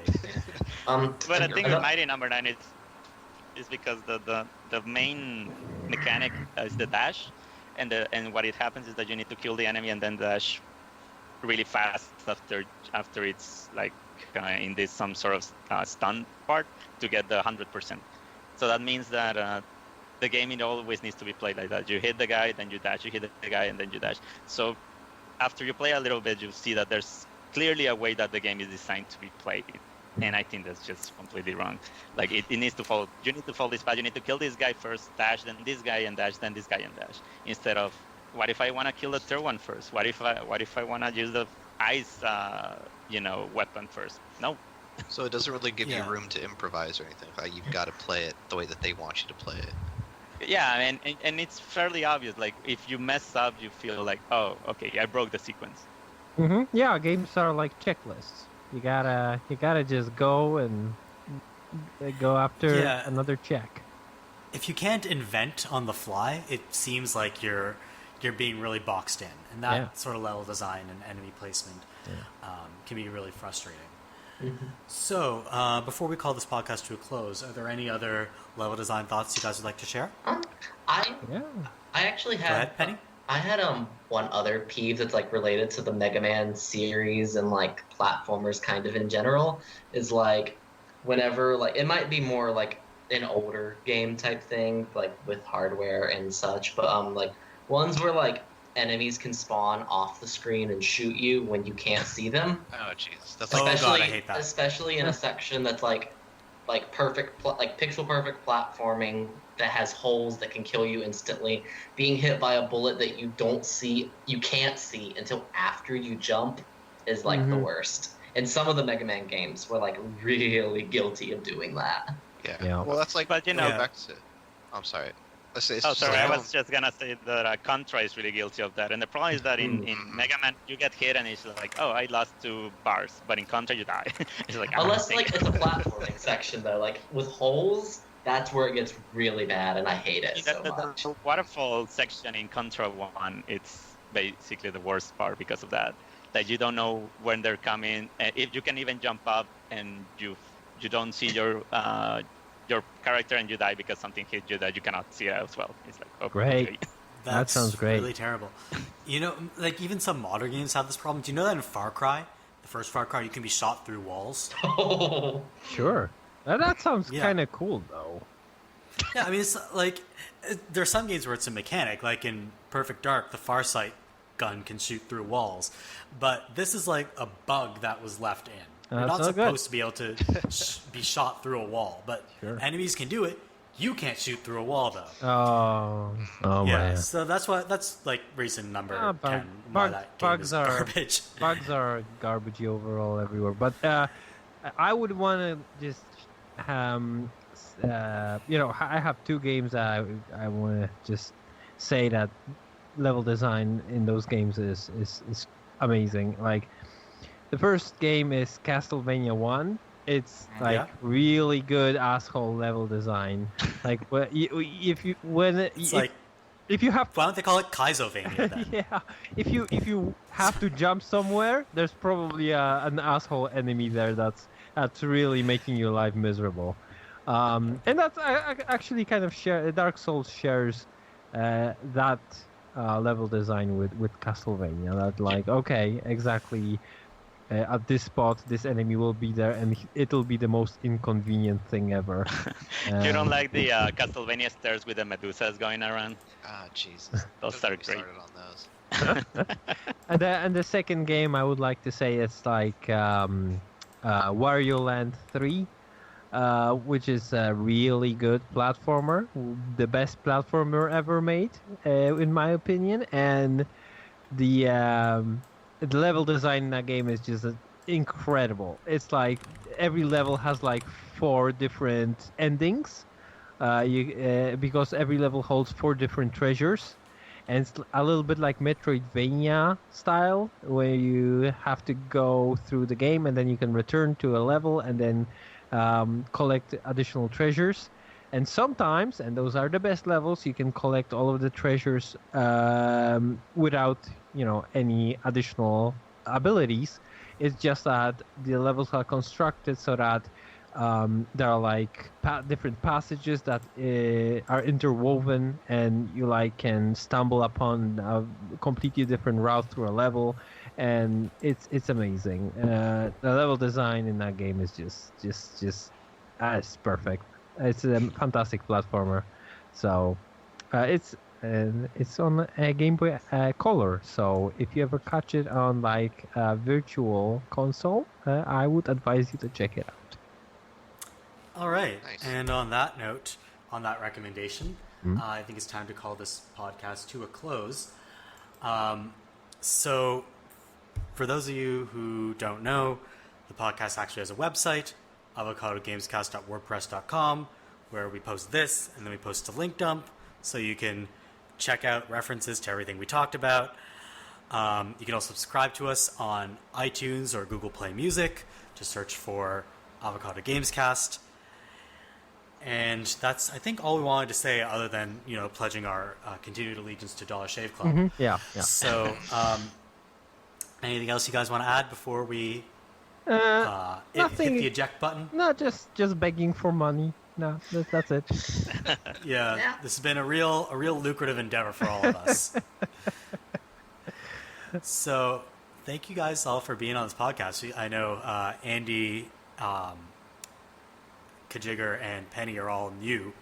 But I think another- with Mighty Number 9 is because the main mechanic is the dash, and what it happens is that you need to kill the enemy and then dash really fast after it's like in this some sort of stun part to get the 100%. So that means that the game, it always needs to be played like that. You hit the guy, then you dash. You hit the guy, and then you dash. So after you play a little bit, you see that there's clearly a way that the game is designed to be played. And I think that's just completely wrong. Like it needs to follow. You need to follow this path. You need to kill this guy first, dash, then this guy and dash, then this guy and dash. Instead of, what if I want to kill the third one first? What if I want to use the ice, weapon first? No. So it doesn't really give Yeah. you room to improvise or anything. Like, you've got to play it the way that they want you to play it. Yeah, and it's fairly obvious. Like if you mess up, you feel like, oh, okay, I broke the sequence. Yeah, games are like checklists. You gotta just go and go after Yeah. another check. If you can't invent on the fly, it seems like you're being really boxed in, and that Yeah. sort of level design and enemy placement can be really frustrating. Mhm. So, before we call this podcast to a close, are there any other level design thoughts you guys would like to share? I Yeah. actually Go had ahead, Penny. I had one other peeve that's like related to the Mega Man series and like platformers kind of in general is like whenever like it might be more like an older game type thing like with hardware and such, but like ones where like enemies can spawn off the screen and shoot you when you can't see them. Oh, jeez. That's Oh, like God, especially I hate that. especially in a section that's like perfect like pixel perfect platforming that has holes that can kill you instantly. Being hit by a bullet that you can't see until after you jump is like the Mhm. worst. And some of the Mega Man games were like really guilty of doing that. yeah. Yeah. Well, that's like But, go Yeah. back to. I'm sorry. Let's say it's Oh, just sorry. like, I was just gonna say that Contra is really guilty of that, and the problem is that in Mega Man you get hit and it's like, oh, I lost 2 bars, but in Contra you die. It's like, Unless dang like it. it's a platforming section though, like with holes, that's where it gets really bad, and I hate it so much. The waterfall section in Control 1, it's basically the worst part because of that. That you don't know when they're coming. If you can even jump up and you don't see your character and you die because something hit you that you cannot see as well. It's like, oh, Great. okay. That sounds great. Really terrible. You know, like even some modern games have this problem. Do you know that in Far Cry, the first Far Cry, you can be shot through walls? Oh, Sure. That sounds Yeah. kind of cool, though. Yeah, I mean, it's like there's some games where it's a mechanic, like in Perfect Dark, the Farsight gun can shoot through walls, but this is like a bug that was left in. You're That's not not good. supposed to be able to be shot through a wall, but Sure. enemies can do it. You can't shoot through a wall though. Oh Yeah, man. so that's like reason number Ah, 10 why that game bugs is are garbage. bugs are garbagey overall everywhere. But I would want to just I have two games that I want to just say that level design in those games is amazing. Like the first game is Castlevania 1. It's like Yeah. really good asshole level design. Like It's like, if you have why don't they call it Kaizovania then? yeah, if you have to jump somewhere, there's probably an asshole enemy there that's really making your life miserable. And that's actually kind of Dark Souls shares that level design with Castlevania. That like okay, exactly. At this spot, this enemy will be there, and it'll be the most inconvenient thing ever. You don't like the Castlevania stairs with the Medusas going around? Ah, Jesus. Those Don't are get me great. started on those. And the second game, I would like to say it's like Wario Land 3, which is a really good platformer, the best platformer ever made, in my opinion. And the level design in that game is just incredible. It's like every level has like 4 different endings, because every level holds 4 different treasures. And it's a little bit like Metroidvania style, where you have to go through the game and then you can return to a level and then collect additional treasures. And sometimes, and those are the best levels, you can collect all of the treasures without, any additional abilities. It's just that the levels are constructed so that there are like different passages that are interwoven, and you like can stumble upon a completely different route through a level, and it's amazing. The level design in that game is just it's perfect. It's a fantastic platformer. So it's on a Game Boy Color. So if you ever catch it on like a virtual console, I would advise you to check it out. All right. Nice. And on that note, on that recommendation, I think it's time to call this podcast to a close. So, for those of you who don't know, the podcast actually has a website, avocadogamescast.wordpress.com, where we post this, and then we post to Linkdump, so you can check out references to everything we talked about. You can also subscribe to us on iTunes or Google Play Music. Just search for Avocado Gamescast. And that's, I think, all we wanted to say, other than pledging our continued allegiance to Dollar Shave Club. Yeah. So, anything else you guys want to add before we hit Nothing. the eject button? No, just begging for money. No, that's it. Yeah, Yeah. this has been a real lucrative endeavor for all of us. So, thank you guys all for being on this podcast. I know Andy, Kajigger, and Penny are all new.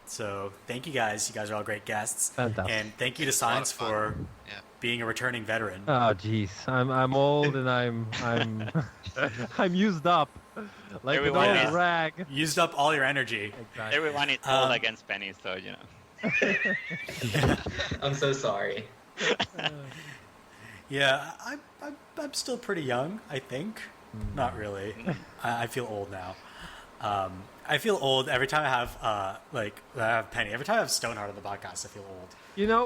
So, thank you guys. You guys are all great guests. Fantastic. And thank you to It's a lot Science of fun. for Yeah. being a returning veteran. Oh jeez, I'm old and I'm I'm used up. Like an Everyone old is- rag. Used up all your energy. Exactly. Everyone is old against Penny, so I'm so sorry. Yeah, I'm still pretty young, I think. Not really. I feel old now. I feel old every time I have Penny. Every time I have Stoneheart on the podcast, I feel old.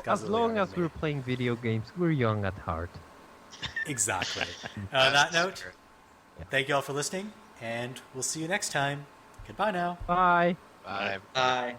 Guys As are long younger as than me. we're playing video games, we're young at heart. Exactly. On that note, Sure. thank you all for listening, and we'll see you next time. Goodbye now. Bye. Bye. Bye.